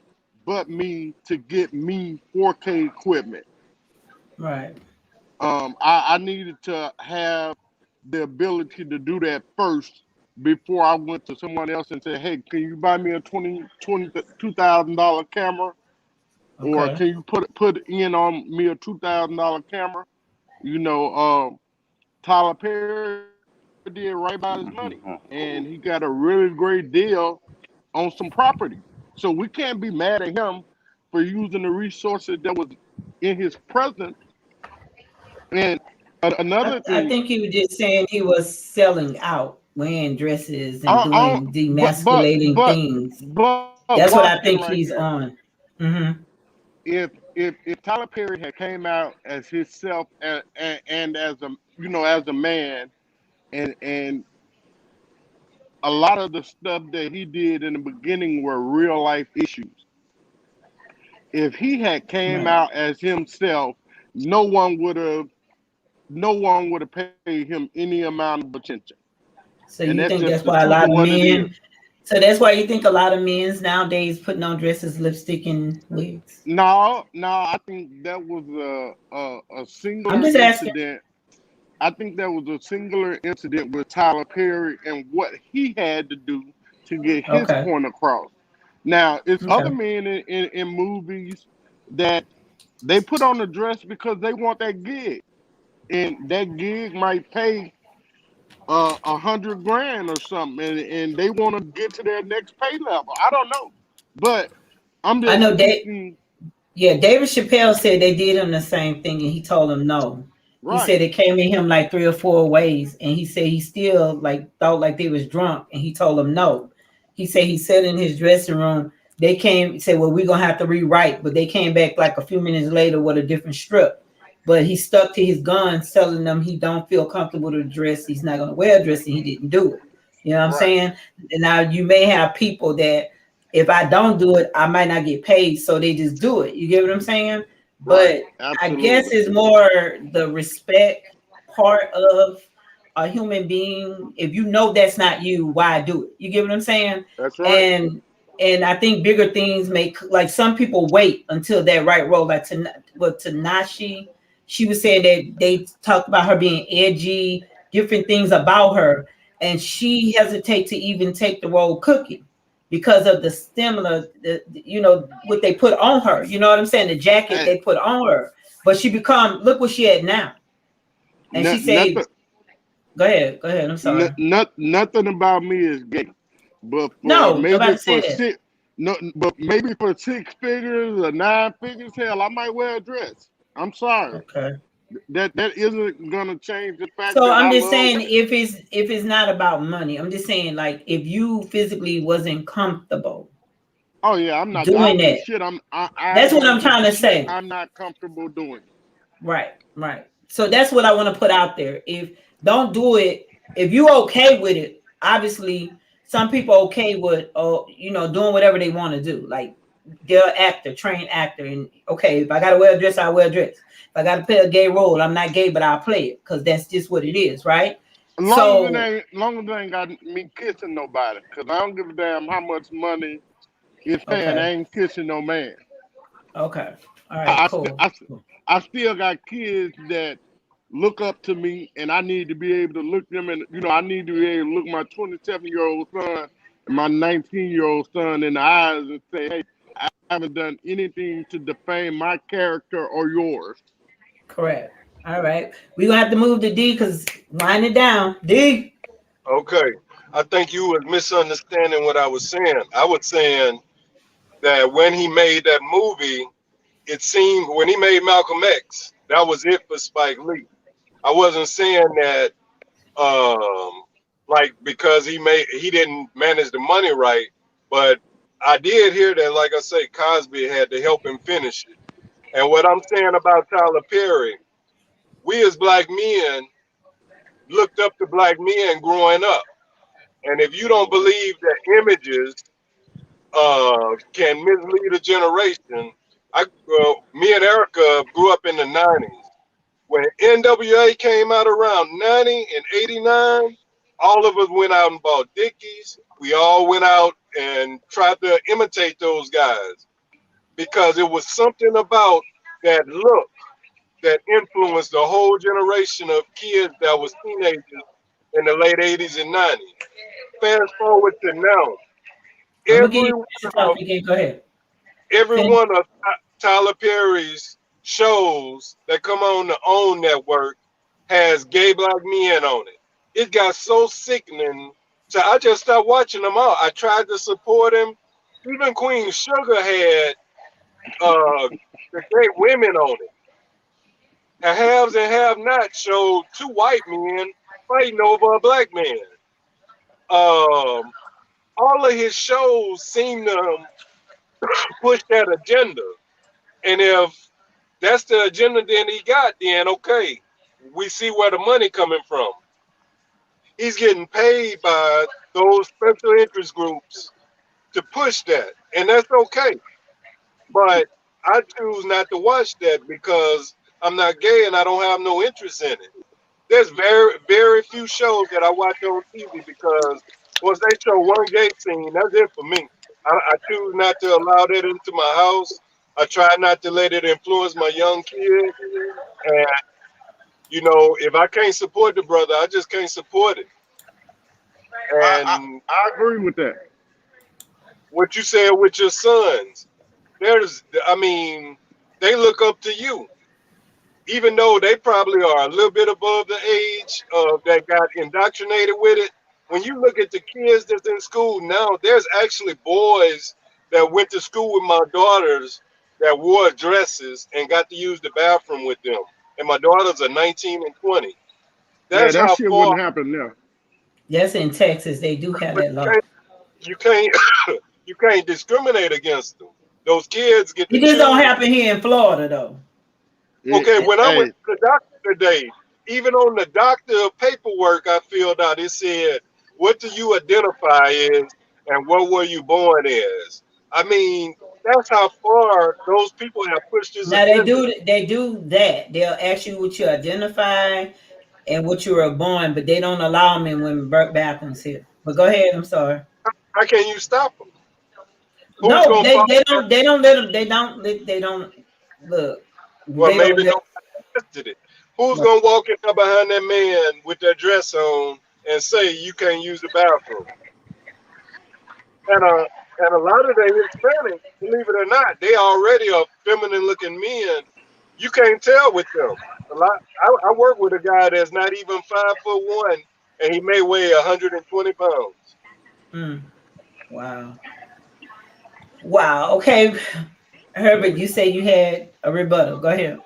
but me to get me 4K equipment. Right. I needed to have the ability to do that first before I went to someone else and said, "Hey, can you buy me a $22,000 camera, or Okay. can you put in on me a $2,000 camera?" You know, Tyler Perry did right by his money, and he got a really great deal on some property. So we can't be mad at him for using the resources that was in his presence. And I, another I thing, think he was just saying he was selling out, wearing dresses and I, doing but but demasculating but things. but That's what watch I it think right he's here. on. Hmm. If Tyler Perry had came out as himself and as a man, and a lot of the stuff that he did in the beginning were real life issues. If he had came Right. out as himself, no one would have no one would have paid him any amount of attention. So And you that's think just that's the why a truth of lot of what it is. men. So that's why you think a lot of men's nowadays putting on dresses, lipstick, and wigs. No, I think that was a I'm singular just asking. incident. I think that was a singular incident with Tyler Perry and what he had to do to get his Okay. point across. Now, it's other Okay. men in movies that they put on a dress because they want that gig, and that gig might pay 100 grand or something, and they want to get to their next pay level. I don't know, but I'm I just know they. speaking. Yeah, David Chappelle said they did him the same thing, and he told him no. He Right. said it came at him like 3 or 4 ways, and he said he still like thought like they was drunk, and he told them no. He said he said in his dressing room they came said, "Well, we're gonna have to rewrite," but they came back like a few minutes later with a different strip. But he stuck to his guns, telling them he don't feel comfortable to dress. He's not gonna wear a dress, and he didn't do it. You know what I'm Right. saying? And now you may have people that if I don't do it, I might not get paid. So they just do it. You get what I'm saying? Right. But I guess Absolutely. it's more the respect part of a human being. If you know that's not you, why do it? You get what I'm saying? That's right. And I think bigger things make like some people wait until that right role. Like Tanashi, she was saying that they talked about her being edgy, different things about her, and she hesitate to even take the role Cookie because of the similar, what they put on her. You know what I'm saying? The jacket And they put on her, but she become look what she had now. And she said, nothing, "Go ahead. I'm sorry. nothing about me is gay, but for No, maybe nobody for said that. six, no, but maybe for 6 figures or 9 figures, hell, I might wear a dress. I'm sorry. Okay. That isn't gonna change the fact So that I'm I just love saying women. if it's not about money, I'm just saying like if you physically wasn't comfortable Oh yeah, I'm not. I doing don't give a that, shit. I that's what don't I'm give a trying to shit. say. I'm not comfortable doing it. Right, right. So that's what I want to put out there. If don't do it, if you okay with it, obviously some people okay with doing whatever they want to do. Like they're actor, trained actor, and okay, if I gotta wear a dress, I wear a dress. If I gotta play a gay role, I'm not gay, but I'll play it because that's just what it is, right? So Long as it ain't got me kissing nobody, cause I don't give a damn how much money it's paying. I okay, ain't kissing no man. okay, all right, I, I, st- cool. I, I still got kids that look up to me, and I need to be able to look them in. I need to be able to look my 27-year-old son and my 19-year-old son in the eyes and say, "Hey, I haven't done anything to defame my character or yours." Correct. All right, we gonna have to move to D because wind it down. D. Okay. I think you was misunderstanding what I was saying. I was saying that when he made that movie, it seemed when he made Malcolm X, that was it for Spike Lee. I wasn't saying that like because he didn't manage the money right, but I did hear that, like I say, Cosby had to help him finish it. And what I'm saying about Tyler Perry, we as black men looked up to black men growing up. And if you don't believe that images can mislead a generation, me and Erica grew up in the 90s. When NWA came out around 90 and 89, all of us went out and bought Dickies. We all went out and tried to imitate those guys because it was something about that look that influenced the whole generation of kids that was teenagers in the late 80s and 90s. Fast forward to now, I'm gonna give you every a one chance to talk of, again. Go ahead. every Finish. one of Tyler Perry's shows that come on the OWN network has gay black men on it. It got so sickening, so I just stopped watching them all. I tried to support him. Even Queen Sugar had the gay women on it. The haves and have-nots showed two white men fighting over a black man. All of his shows seem to push that agenda. And if that's the agenda then he got, then okay, we see where the money coming from. He's getting paid by those special interest groups to push that, and that's okay. But I choose not to watch that because I'm not gay and I don't have no interest in it. There's very, very few shows that I watch on TV because once they show one gay scene, that's it for me. I choose not to allow that into my house. I try not to let it influence my young kids. And, if I can't support the brother, I just can't support it. And I agree with that. what you said with your sons, I mean, they look up to you. Even though they probably are a little bit above the age that got indoctrinated with it, when you look at the kids that's in school now, there's actually boys that went to school with my daughters that wore dresses and got to use the bathroom with them. And my daughters are 19 and 20. Yeah, That's that how shit far. wouldn't happen now. Yes, in Texas, they do have But that law. you can't you can't discriminate against them. Those kids get to It just don't choose. happen here in Florida, though. Okay, when I went Hey, to the doctor today, even on the doctor paperwork I filled out, it said, "What do you identify as, and what were you born as?" I mean, that's how far those people have pushed this Now they agenda. do that. They'll ask you what you identify and what you were born, but they don't allow them in women bathrooms here. But go ahead. I'm sorry. How can you stop them? Who's No, gonna they, follow they that? don't they don't let them. They don't look. Well, They don't maybe let. nobody tested it. Who's gonna walk in there behind that man with their dress on and say you can't use the bathroom? And a lot of the Hispanics, believe it or not, they already are feminine looking men. You can't tell with them. I work with a guy that's not even 5'1", and he may weigh 120 pounds. Mm, wow. Wow. Okay, Herbert, you say you had a rebuttal. Go ahead.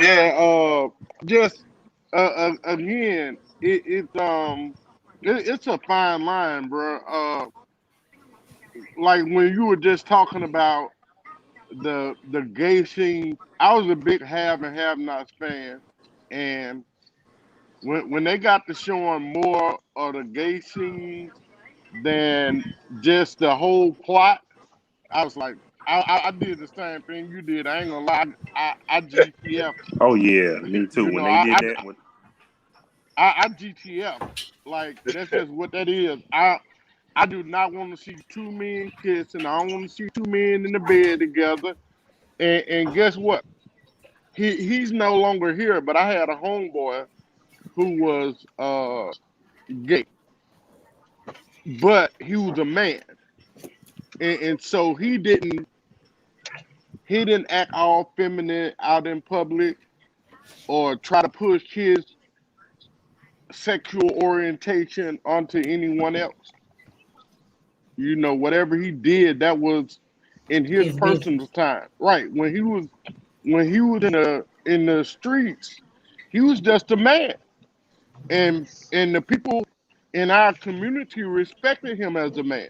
yeah, just again, it's a fine line, bro. Like when you were just talking about the gay scene, I was a big have and have nots fan, and when they got to showing more of the gay scene than just the whole plot, I was like, I did the same thing you did. I ain't gonna lie, I GTF. Oh yeah, me too. You When know, they did that, I GTF. Like that's just what that is. I do not want to see two men kissing. I don't want to see two men in the bed together. And guess what? He's no longer here. But I had a homeboy who was gay, but he was a man, and so he didn't act all feminine out in public or try to push his sexual orientation onto anyone else. You know, whatever he did, that was in his His business. personal time. Right. When he was in the streets, He was just a man, and the people in our community respected him as a man.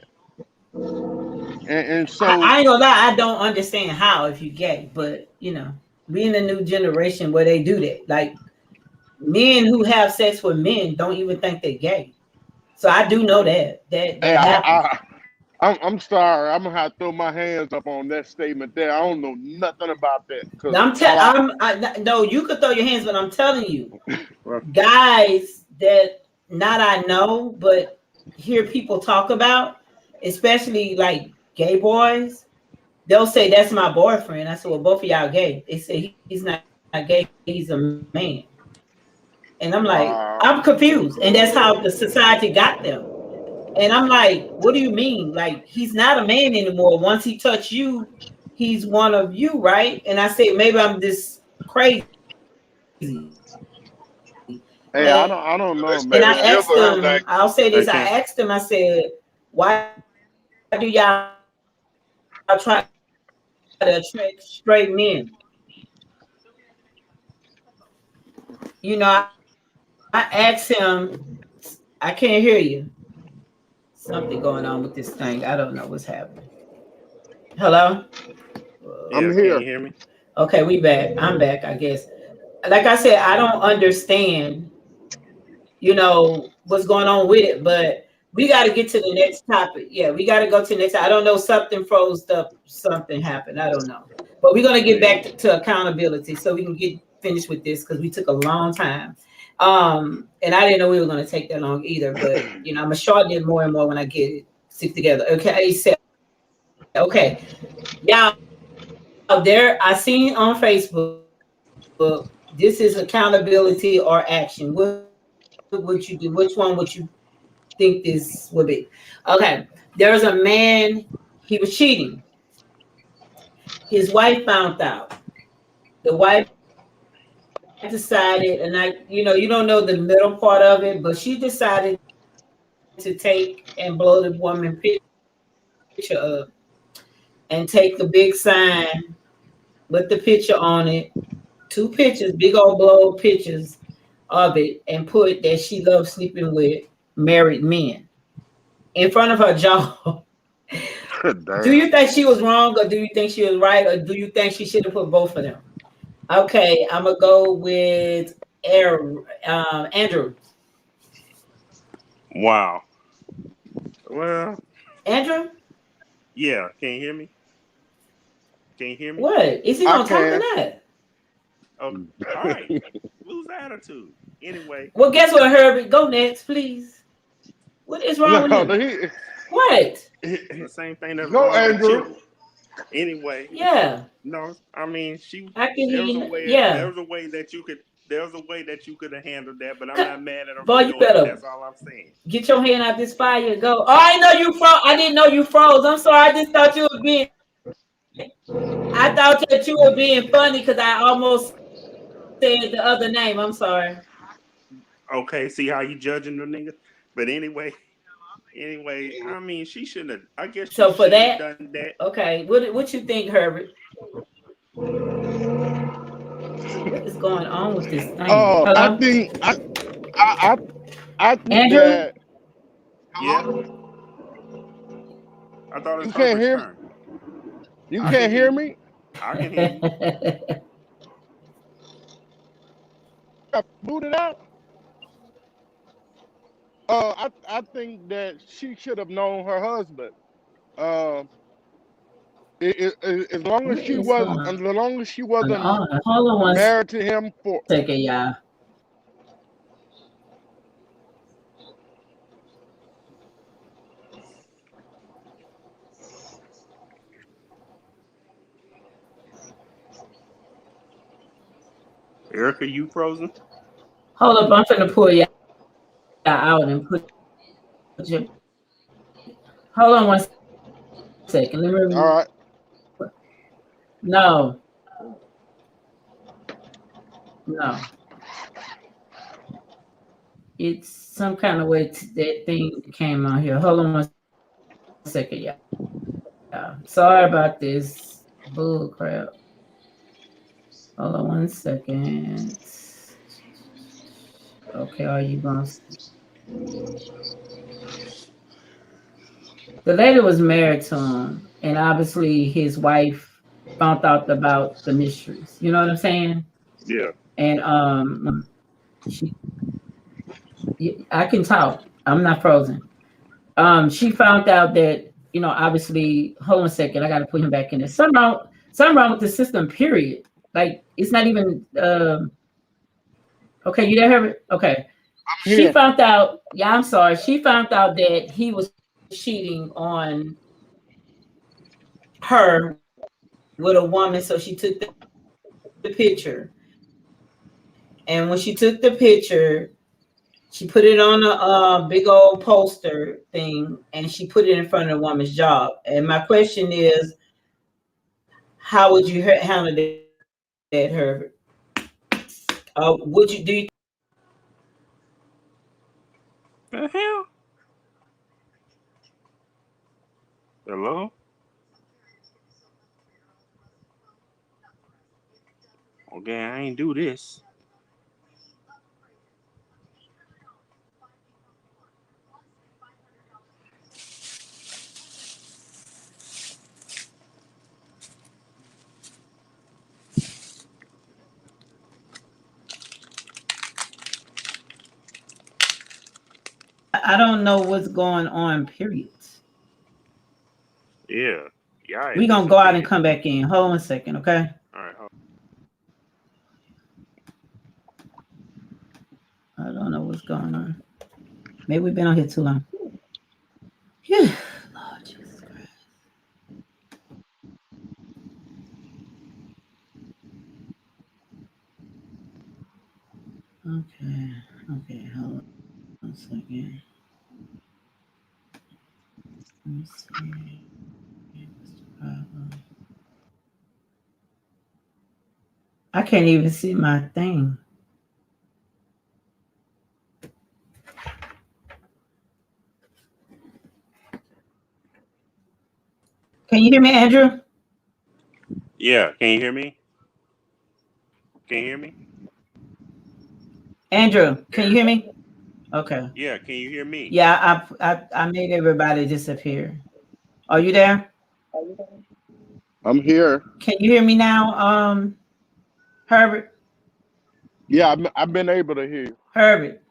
And so, I ain't gonna lie, I don't understand how if you gay, but you know, we in the new generation where they do that. Like men who have sex with men don't even think they're gay. So I do know hey, that happens. I'm sorry, I'm gonna have to throw my hands up on that statement there. I don't know nothing about that because No, you could throw your hands, but I'm telling you, Well, guys that not I know, but hear people talk about, especially like gay boys, they'll say that's my boyfriend. I said, well, both of y'all gay. They say he's not gay, he's a man. And I'm like, wow. I'm confused. And that's how the society got them. And I'm like, what do you mean? Like, he's not a man anymore. Once he touched you, he's one of you, right? And I said, maybe I'm just crazy. Hey, I don't know, And I Maybe man. asked schizophrenic. them, I'll say this, I okay. asked them, I said, why do y'all try to attract straight men? You know, I asked him, I can't hear you. Something going on with this thing. I don't know what's happening. Hello? Yeah, I'm can you here. hear me? Okay, we back. I'm back, I guess. Like I said, I don't understand, you know, what's going on with it, but we got to get to the next topic. Yeah, we got to go to the next. I don't know. Something froze up. Something happened. I don't know. But we're going to get back to accountability so we can get finished with this because we took a long time. And I didn't know we were going to take that long either. But, you know, I'm going to shorten it more and more when I get it stick together. Okay. Y'all, there, I seen on Facebook, this is accountability or action. What would you do? Which one would you think this would be? Okay, there was a man, he was cheating. His wife found out. The wife decided, and you know, you don't know the middle part of it, but she decided to take and blow the woman picture up and take a big sign with the picture on it, two pictures, big old blow pictures of it, and put that she loves sleeping with married men in front of her jaw. Do Damn. you think she was wrong, or do you think she was right, or do you think she should have put both of them? Okay, I'm gonna go with Andrew. Wow. Well, Andrew, yeah. Can you hear me? Can you hear me? what is he I gonna talk or can. not? Oh, all right. Lose attitude. Anyway, Well, guess what, Herbie? Go next, please. What is wrong with No, him? What? the same thing that's go, wrong with Andrew. you. Anyway, Yeah, no, I mean she. I can There was a hear. way. There Yeah, was a way that you could. There was a way that you could have handled that, but I'm not mad at her boy, for you doing it. better That's all I'm saying. get your hand out this fire and go. Oh, I know you froze. I didn't know you froze. I'm sorry. I just thought you were being. I thought that you were being funny because I almost said the other name. I'm sorry. Okay, see how you judging the nigga. But anyway, I mean she shouldn't have. I guess she So for shouldn't have that, done that. okay. What you think, Herbert? What is going on with this thing? I Hello, think I I think Andrew. that Yeah, I thought it was you can't Herbert's hear turn. you I can can't hear hear you. me. I can hear you. I booted out. I think that she should have known her husband. Uh, What is going as long as she wasn't on? Hold on one married to him for. second, y'all. Erica, you frozen? Hold up, I'm finna pull y'all out and put you. Hold on one second. Let All me. right. No, no. It's some kind of way that thing came on here. Hold on one second, y'all. Sorry about this bull crap. Hold on one second. Okay, are you going to? The lady was married to him, and obviously his wife found out about the mysteries. You know what I'm saying? Yeah. And she, I can talk. I'm not frozen. She found out that obviously. Hold on a second. I got to put him back in there. Something wrong with the system. Period. Like it's not even. Okay, you there, Herbert? Okay. She Here. found out. Yeah, I'm sorry. She found out that he was cheating on her with a woman, so she took the picture. And when she took the picture, she put it on a big old poster thing, and she put it in front of the woman's job. And my question is, how would you handle that, Herbert? Would you do? The hell? Hello? Okay, I ain't do this. I don't know what's going on. Period. Yeah. Y'all We're had gonna go out and disappeared. come back in. Hold on a second, okay? All right. Hold I don't know what's going on. Maybe we've been on here too long. Phew. Lord Jesus Christ. Okay. Okay. Hold on a second. Let me see. What's the problem? I can't even see my thing. Can you hear me, Andrew? Yeah. Can you hear me? Can you hear me? Andrew, can you hear me? Okay. Yeah. Can you hear me? Yeah, I made everybody disappear. Are you there? I'm here. Can you hear me now, Herbert? Yeah, I've been able to hear you. Herbert.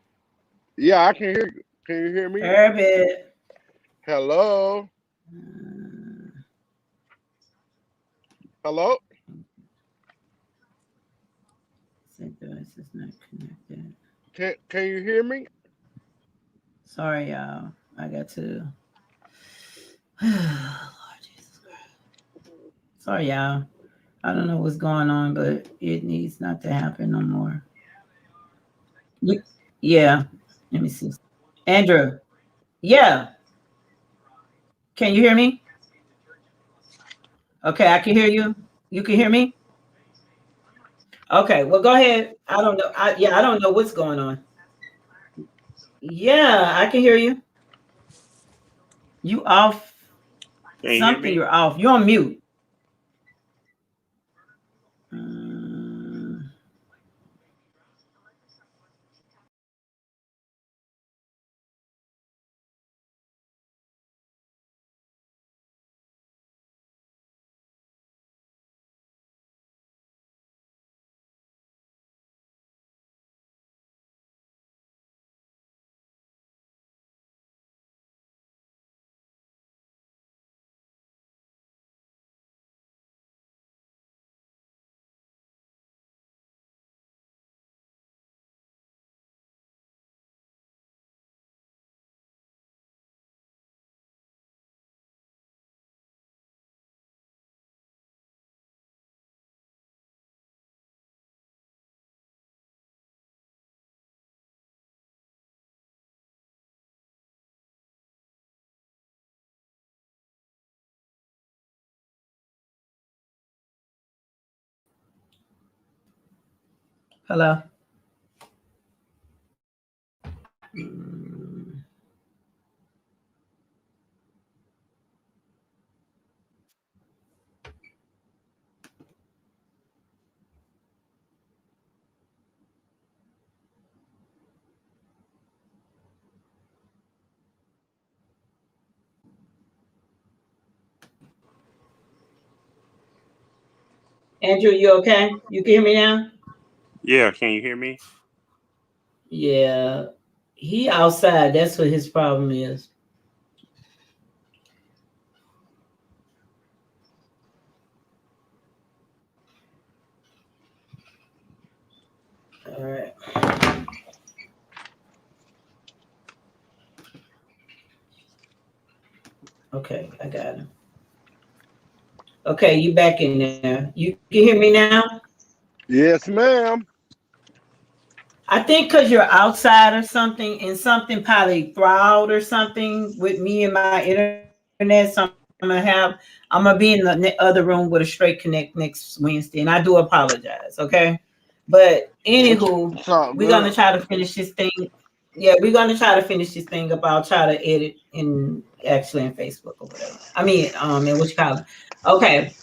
Yeah, I can hear you. Can you hear me? Herbert. Hello? Hello? Sync device is not connected. Can you hear me? Sorry, y'all. I got to. Lord Jesus Christ. Sorry, y'all. I don't know what's going on, but it needs not to happen no more. Yeah. Let me see. Andrew. Yeah. Can you hear me? Okay, I can hear you. You can hear me? Okay, well, go ahead. I don't know. I don't know what's going on. Yeah, I can hear you. You off Can you hear something? me? You're off. You're on mute. Um, hello. Mm, Andrew, you okay? You can hear me now? Yeah, can you hear me? Yeah. He outside. That's what his problem is. All right. Okay, I got him. Okay, you back in there. You can hear me now? Yes, ma'am. I think because you're outside or something, and something probably throttled or something with me and my internet. So I'm gonna be in the other room with a straight connect next Wednesday, and I do apologize. Okay, but It's, anywho, it's all we're gonna good. try to finish this thing. Yeah, we're gonna try to finish this thing up. I'll try to edit in actually in Facebook or whatever. I mean, in which column? Okay,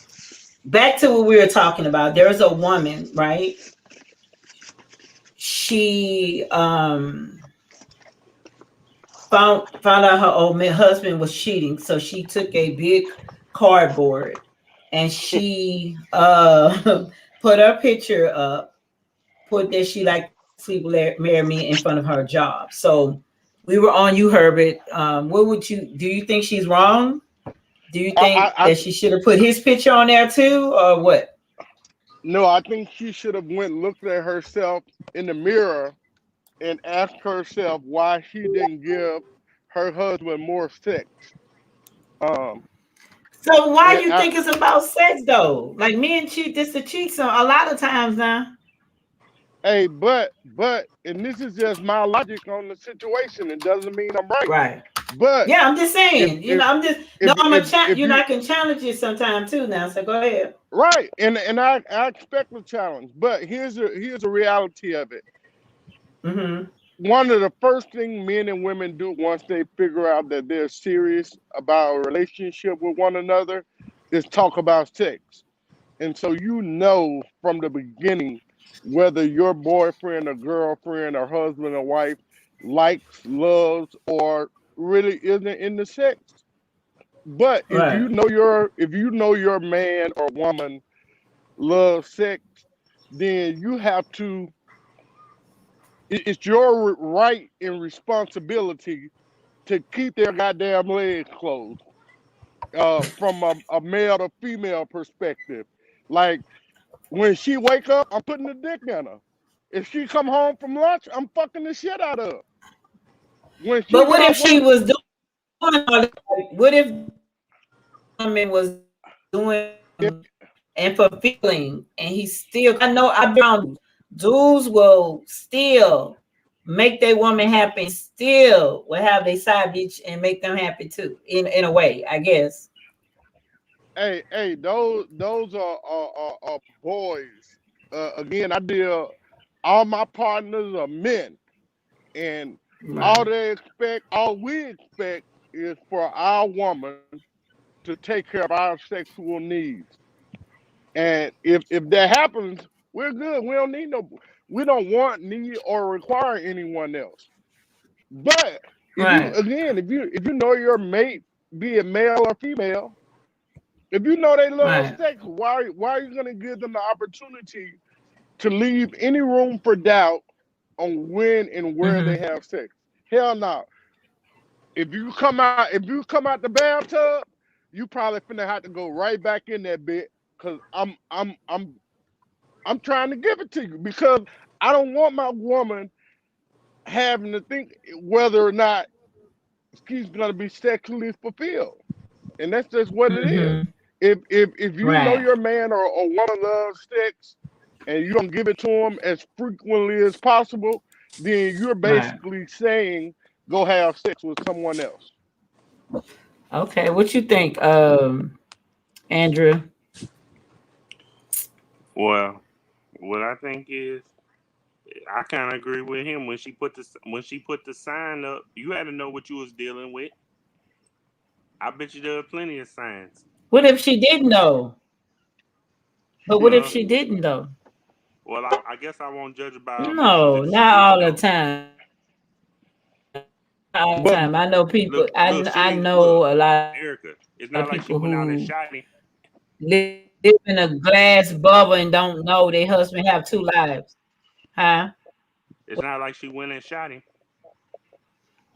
back to what we were talking about. There was a woman, right? She found out her old husband was cheating, so she took a big cardboard and she put her picture up, put that she like to sleep with marry me in front of her job. So we were on you, Herbert. What would you do? You think she's wrong? Do you think I that she should have put his picture on there too, or what? no, I think she should have went looked at herself in the mirror and asked herself why she didn't give her husband more sex. Um, So why and you think it's about sex though? Like men cheat this to cheat so a lot of times now. hey, and this is just my logic on the situation. It doesn't mean I'm right. Right. But Yeah, I'm just if saying. You if know, I'm just no. I'm a chat. if You know, you I can challenge you sometime too. Now, so go ahead. right, and I expect the challenge. But here's a reality of it. Mm-hmm. One of the first things men and women do once they figure out that they're serious about a relationship with one another is talk about sex. And so you know from the beginning whether your boyfriend or girlfriend or husband or wife likes, loves, or really isn't into sex. But Right. if you know your man or woman loves sex, then you have to it's your right and responsibility to keep their goddamn legs closed. From a male to female perspective. Like when she wake up, I'm putting the dick in her. If she come home from lunch, I'm fucking the shit out of her. When she But get what if off she work, was doing all that? What if woman was doing and fulfilling, and he still? I know I've been around dudes will still make their woman happy, still will have their side bitch and make them happy too. In a way, I guess. hey, those are boys. Again, I deal. All my partners are men, and Right. all we expect, is for our woman to take care of our sexual needs. And if that happens, we're good. We don't want, need, or require anyone else. But Right. if you know your mate, be it male or female, if you know they love Right. sex, why are you gonna give them the opportunity to leave any room for doubt on when and where they Mm-hmm. have sex? Hell no. If you come out the bathtub, you probably finna have to go right back in that bit because I'm trying to give it to you because I don't want my woman having to think whether or not she's gonna be sexually fulfilled. And that's just what it is. Mm-hmm. If you know Right. your man or woman loves sex and you don't give it to him as frequently as possible, then you're Right. basically saying go have sex with someone else. Okay. What you think, Andrew? Well, what I think is, I kind of agree with him when she put the sign up. You had to know what you was dealing with. I bet you there are plenty of signs. What if she didn't know? But what if Uh, she didn't though? well, I guess I won't judge about her motions No, if she not didn't all the know. time. All the But time. I know people. Look, she I ain't look, know a lot of Erica. people It's not who like she went out and shot him. live live in a glass bubble and don't know their husband have two lives, huh? It's not like she went and shot him.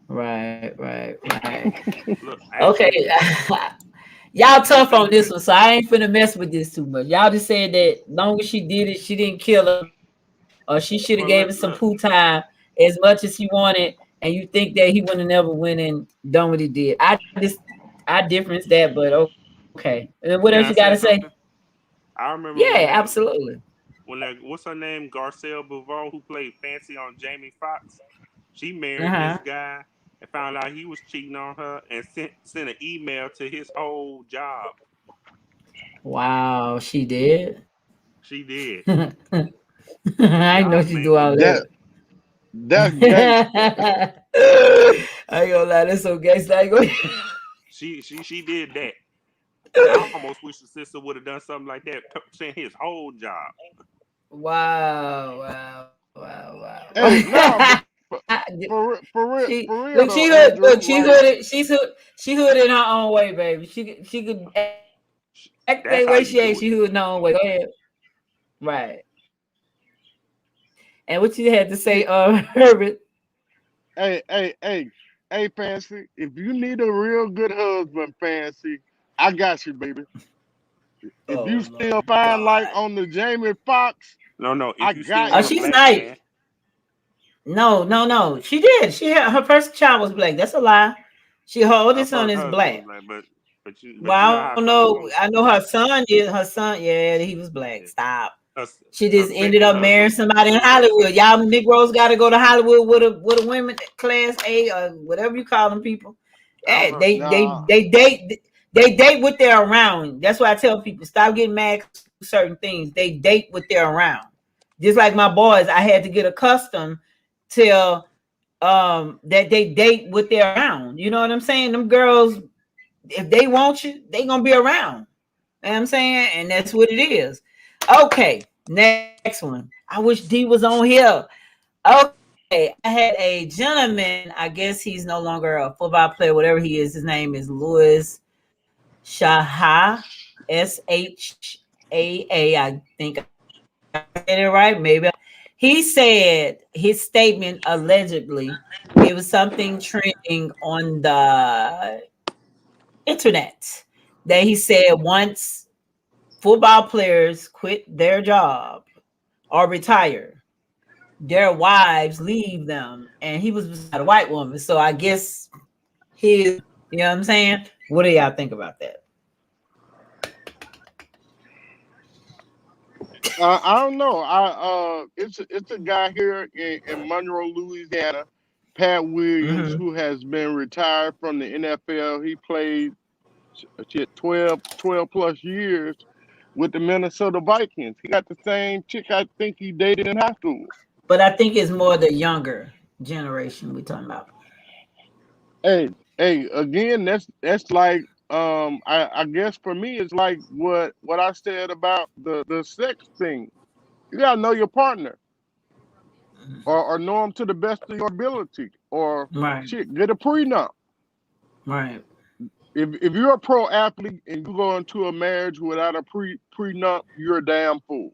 Right. Look, Okay, actually, y'all tough on this one, so I ain't finna mess with this too much. Y'all just said that long as she did it, she didn't kill her, or she should have well, gave him some poo time as much as he wanted, and you think that he would have never went and done what he did. I difference that, but okay. And what can else I you got say to say? something? I remember Yeah, absolutely. when that what's her name, Garcelle Bouveau, who played Fancy on Jamie Foxx. She married this Uh-huh. guy and found out he was cheating on her and sent an email to his whole job. Wow, she did. She did. I know Job, she man. do all That that. that's gangster. I ain't gonna lie, that's so gangster. I ain't gonna... She did that. I almost wish the sister would have done something like that, sent his whole job. Wow. Hey, no, but She for real look, though, look, Andrew. Like, she hood in her own way, baby. She could act That's that how way you she ain't, do it. she hood in her own way. Go ahead. Right. And what you had to say, Herbert? hey, Fancy. If you need a real good husband, Fancy, I got you, baby. If Oh you my still find like God. on the Jamie Foxx, No. I If you still got Oh, want a you. she's black nice. man, No. She did. She had her first child was black. That's a lie. Her her oldest son first is husband black. was black, but you know Well, I how don't some of know. them. I know her son is her son. Yeah, he was black. Yeah. Stop. Her, She her just ended second up marrying husband somebody in was African Hollywood. Y'all American. Negroes got to go to Hollywood with a women class A or whatever you call them people. I don't Hey, know. Nah, they date what they're around. That's why I tell people stop getting mad at certain things. They date what they're around. Just like my boys, I had to get accustomed to that they date what they're around. You know what I'm saying? Them girls, if they want you, they gonna be around. You know what I'm saying? And that's what it is. Okay, next one. I wish D was on here. Okay, I had a gentleman. I guess he's no longer a football player, whatever he is. His name is Louis Shaha, Shaa. I think I said it right. Maybe he said his statement allegedly. It was something trending on the internet that he said once football players quit their job or retire, their wives leave them, and he was beside a white woman. So I guess his, you know what I'm saying? What do y'all think about that? I don't know. It's a guy here in Monroe, Louisiana, Pat Williams, Mm-hmm. who has been retired from the NFL. He played shit 12 plus years with the Minnesota Vikings. He got the same chick I think he dated in high school. But I think it's more the younger generation we're talking about. Hey, again, that's like I guess for me it's like what I said about the sex thing. You gotta know your partner or know them to the best of your ability or Right, shit, get a prenup. right, If you're a pro athlete and you go into a marriage without a prenup, you're a damn fool.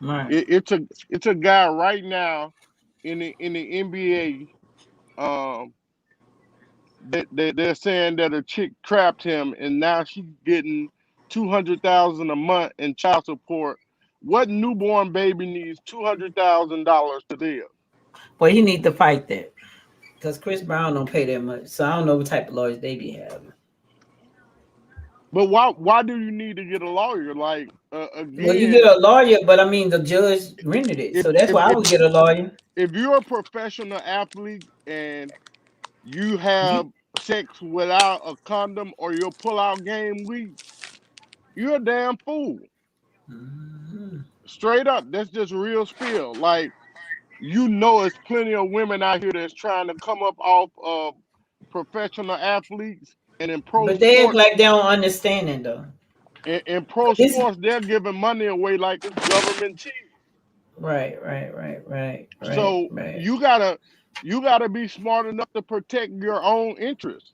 right. It's a guy right now in the NBA. They're saying that a chick trapped him and now she's getting 200,000 a month in child support. What newborn baby needs $200,000 to live? Well, he need to fight that because Chris Brown don't pay that much. So I don't know what type of lawyers they be having. But why do you need to get a lawyer? Like Well, you get again, a lawyer, but I mean the judge rendered it, if so that's if why I if would get a lawyer. if you're a professional athlete and you You, have sex without a condom or your pull-out game week, you're a damn fool. Mhm. Straight up, that's just real spill. Like you know, there's plenty of women out here that's trying to come up off of professional athletes and in pro But they act sports. like they don't understand it though. In pro This sports, they're giving money away like it's government cheese. So right. you gotta be smart enough to protect your own interests.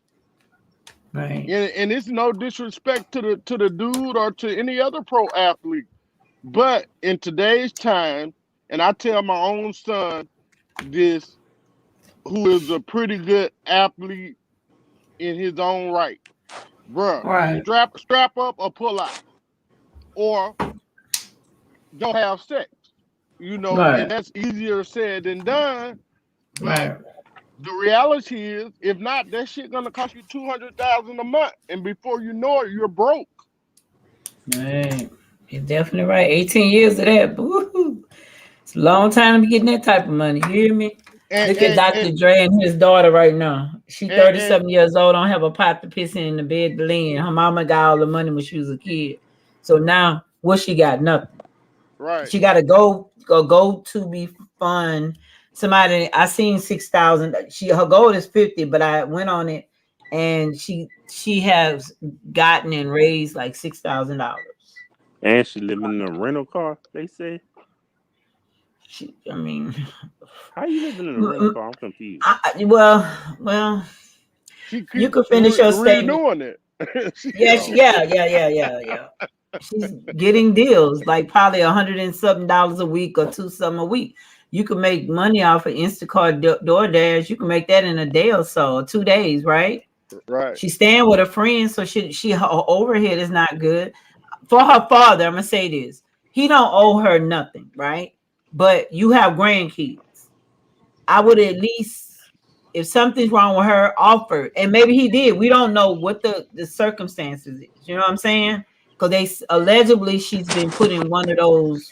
Right. And it's no disrespect to the dude or to any other pro athlete, but in today's time, and I tell my own son this, who is a pretty good athlete in his own right, bruh, Right. strap up or pull out, or don't have sex. And Right. that's easier said than done. But Right. the reality is, if not, that shit gonna cost you $200,000 a month, and before you know it, you're broke. Right. You're definitely right. 18 years of that. Woo-hoo. It's a long time to be getting that type of money. You hear me? And Look at and and Dr. Dre and his daughter right now. She and 37 years old, don't have a pot to piss in the bed to lay in. Her mama got all the money when she was a kid. So now what she got? Nothing. right. She gotta go to be fun. Somebody I seen 6,000. Her goal is 50, but I went on it and she has gotten and raised like $6,000. And she living in a rental car. They say. I mean, How you living in a rental car? I'm confused. well, She you keep could finish your statement. renewing it. Yeah, yeah. She's getting deals like probably $100 and something a week or $2 something a week. You can make money off of Instacart, DoorDash. You can make that in a day or so, or 2 days, right? Right. She's staying with a friend, so her overhead is not good. For her father, I'm gonna say this: he don't owe her nothing, right? But you have grandkids. I would at least, if something's wrong with her, offer. And maybe he did. We don't know what the circumstances is. You know what I'm saying? Because allegedly she's been put in one of those,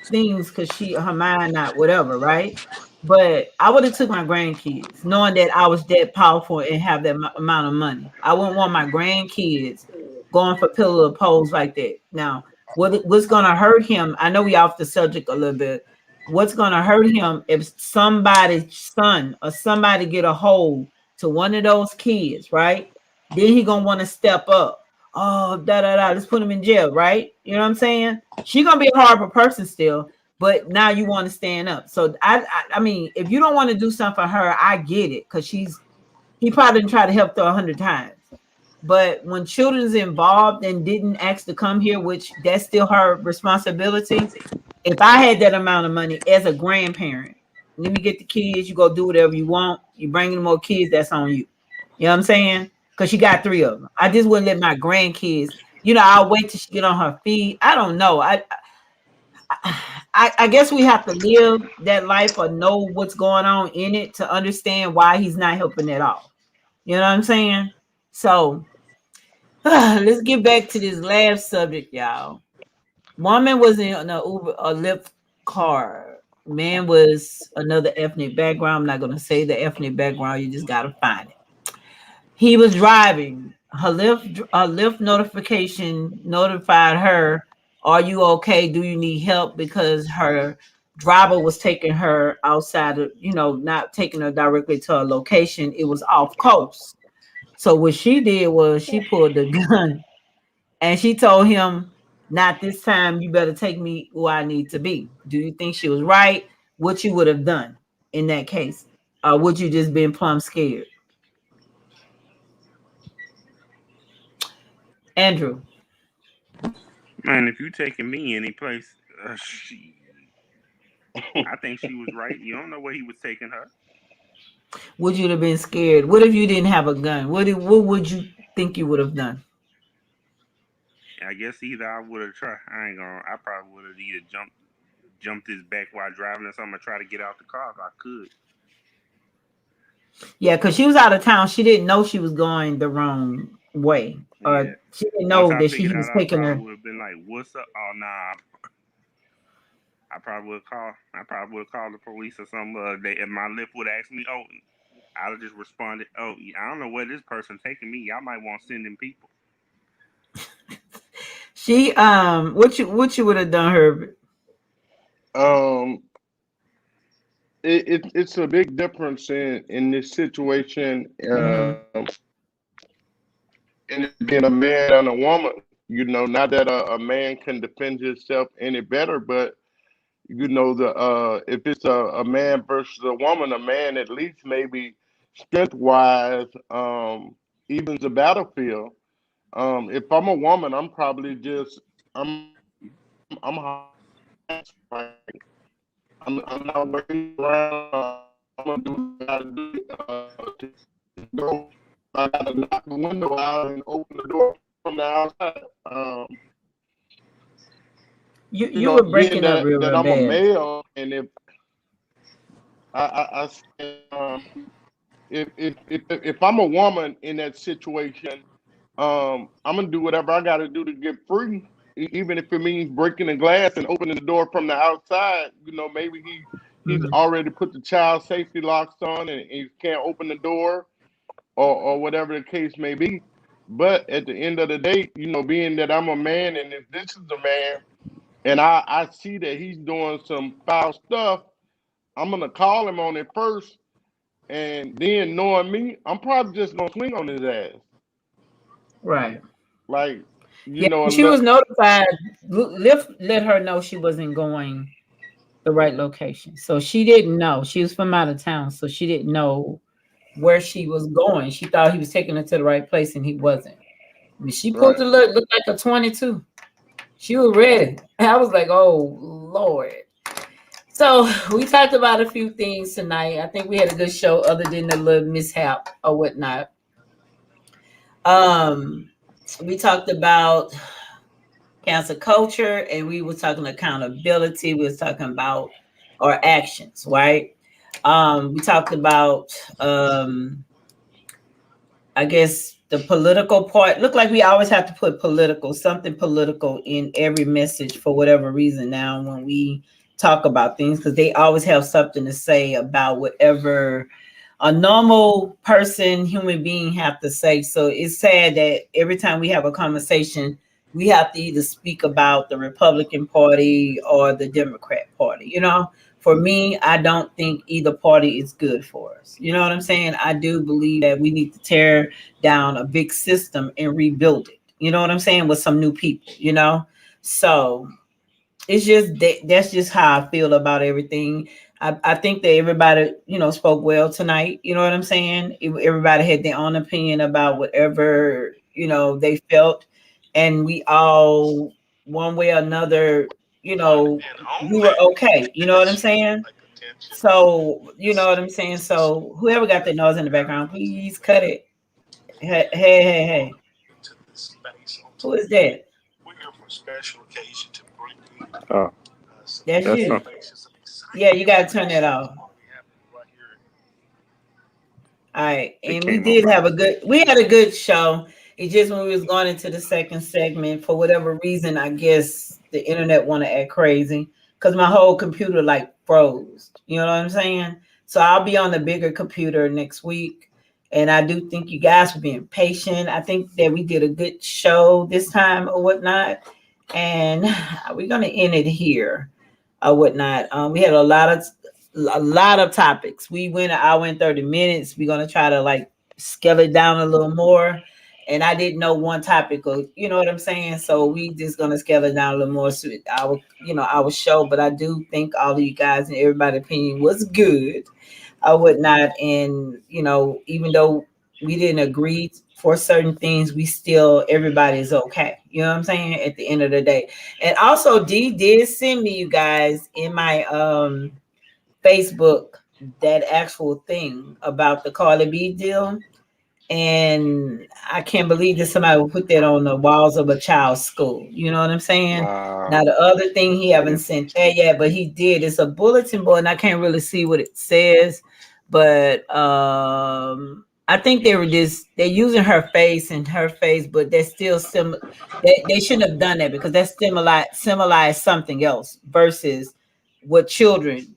things because her mind not whatever, right? But I would have took my grandkids, knowing that I was that powerful and have that amount of money. I wouldn't want my grandkids going for pillar to post like that. Now, what's gonna hurt him? I know we off the subject a little bit. What's gonna hurt him if somebody's son or somebody get a hold to one of those kids, right? Then he gonna want to step up. Oh, let's put him in jail, right? You know what I'm saying? She gonna be a horrible person still, but now you want to stand up. So I mean, if you don't want to do something for her, I get it, because he probably didn't try to help her 100 times. But when children's involved and didn't ask to come here, which that's still her responsibility. If I had that amount of money as a grandparent, let me get the kids, you go do whatever you want. You bring in more kids, that's on you. You know what I'm saying? Because she got 3 of them. I just wouldn't let my grandkids, I'll wait till she get on her feet. I don't know. I guess we have to live that life or know what's going on in it to understand why he's not helping at all. You know what I'm saying? So let's get back to this last subject, y'all. Woman was in an Uber or Lyft car. Man was another ethnic background. I'm not going to say the ethnic background. You just got to find it. He was driving. Her Lyft notification notified her, "Are you okay? Do you need help?" Because her driver was taking her outside of, not taking her directly to a location. It was off coast. So what she did was she pulled the gun and she told him, "Not this time. You better take me where I need to be." Do you think she was right? What you would have done in that case? Or would you just been plumb scared? Andrew. Man, if you taking me any place, I think she was right. You don't know where he was taking her. Would you have been scared? What if you didn't have a gun? What would you think you would have done? I guess either I would have tried. I probably would have either jumped his back while driving or something, and try to get out the car if I could. Yeah, because she was out of town. She didn't know she was going the wrong way. Yeah. She didn't know Once I that figured he was out, taking I her. probably would have been like, "What's up?" Oh nah. I probably would have called the police or something. If my Lyft would ask me, "Oh," I'd have just responded, "Oh, I don't know where this person taking me. Y'all might want to send them people." She what you would have done, Herbert? It's a big difference in this situation, and it being a man and a woman. Not that a man can defend himself any better, but the if it's a man versus a woman, a man at least maybe strength wise, even the battlefield. If I'm a woman, I'm probably just I'm I'm not waiting around. I'm gonna do what I gotta do. To go. I gotta knock the window out and open the door from the outside. You were Being breaking up real, that real I'm a bad. male, and if I if I'm a woman in that situation, I'm gonna do whatever I got to do to get free, even if it means breaking the glass and opening the door from the outside. Maybe he's Mhm. already put the child safety locks on and he can't open the door, or whatever the case may be. But at the end of the day, being that I'm a man and if this is a man, and I see that he's doing some foul stuff, I'm gonna call him on it first, and then knowing me, I'm probably just gonna swing on his ass. Right. Like, Yeah, a she was notified. Let her know she wasn't going the right location. So she didn't know. She was from out of town, so she didn't know where she was going. She thought he was taking her to the right place, and he wasn't. She pulled right. the looked like a 22. She was ready. I was like, oh Lord. So we talked about a few things tonight. I think we had a good show, other than the little mishap or whatnot. Um, we talked about cancel culture, and we were talking accountability. We was talking about our actions, right? We talked about I guess the political part. Look like we always have to put something political in every message for whatever reason now when we talk about things, because they always have something to say about whatever a normal person, human being have to say. So it's sad that every time we have a conversation, we have to either speak about the Republican Party or the Democrat Party. For me, I don't think either party is good for us. You know what I'm saying? I do believe that we need to tear down a big system and rebuild it. You know what I'm saying? With some new people. So it's just that's just how I feel about everything. I think that everybody, spoke well tonight. You know what I'm saying? Everybody had their own opinion about whatever, they felt. And we all, one way or another, we were okay. You know what I'm saying? So, you know what I'm saying? So, whoever got that noise in the background, please cut it. Hey, hey, hey, hey. Who is that? Oh, That's that's you. something. Yeah, you got to turn that off. All right. It And came on my. we had a good show. It's just when we was going into the second segment, for whatever reason, I guess the internet want to act crazy because my whole computer like froze. You know what I'm saying? So I'll be on the bigger computer next week. And I do thank you guys for being patient. I think that we did a good show this time or whatnot. And we're gonna end it here or whatnot. We had a lot of topics. We went an hour and 30 minutes. We're gonna try to like scale it down a little more. And I didn't know one topic, or you know what I'm saying. So we just gonna scale it down a little more so our show. But I do think all of you guys and everybody's opinion was good or whatnot. And even though we didn't agree for certain things, we still everybody is okay. You know what I'm saying? At the end of the day. And also D did send me, you guys, in my Facebook, that actual thing about the Cardi B deal. And I can't believe that somebody would put that on the walls of a child's school. You know what I'm saying? Now, Wow. the other thing, he haven't sent that yet, but he did. It's a bulletin board, and I can't really see what it says. But I think they're using her face and her face, but they're still they shouldn't have done that because that symbolized something else versus what children,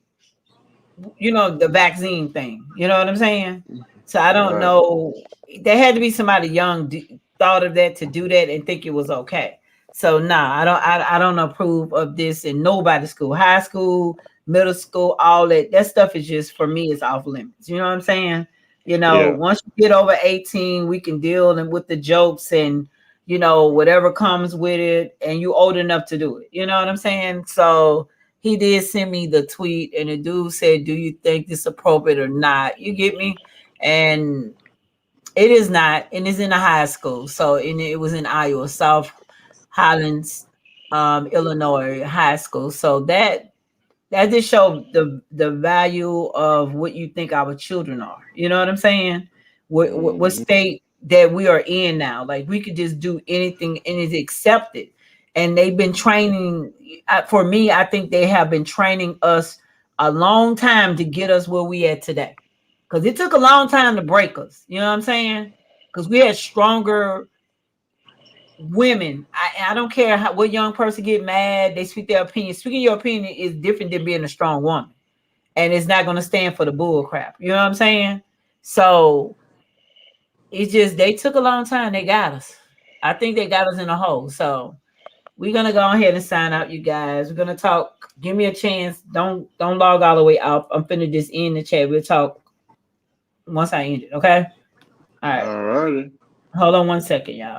the vaccine thing. You know what I'm saying? So I don't Right. know. There had to be somebody young thought of that to do that and think it was okay. So nah, I don't approve of this in nobody's school, high school, middle school, all that. That stuff is just, for me, is off limits. You know what I'm saying? Yeah. Once you get over 18, we can deal with the jokes and whatever comes with it, and you old enough to do it. You know what I'm saying? So he did send me the tweet, and the dude said, "Do you think this appropriate or not?" You get me? and it is not, and it's in a high school. So, and it was in Iowa, South Highlands, Illinois high school. So that just showed the value of what you think our children are. You know what I'm saying? What state that we are in now? Like we could just do anything and it's accepted. And they've been training. For me, I think they have been training us a long time to get us where we at today. Because it took a long time to break us. You know what I'm saying? Because we had stronger women. I don't care what young person get mad. They speak their opinion. Speaking your opinion is different than being a strong woman. And it's not going to stand for the bull crap. You know what I'm saying? So it's just, they took a long time. They got us. I think they got us in a hole. So we're going to go ahead and sign out, you guys. We're going to talk. Give me a chance. Don't log all the way out. I'm finna just end the chat. We'll talk once I end it. Okay. All right. All righty. Hold on 1 second, y'all.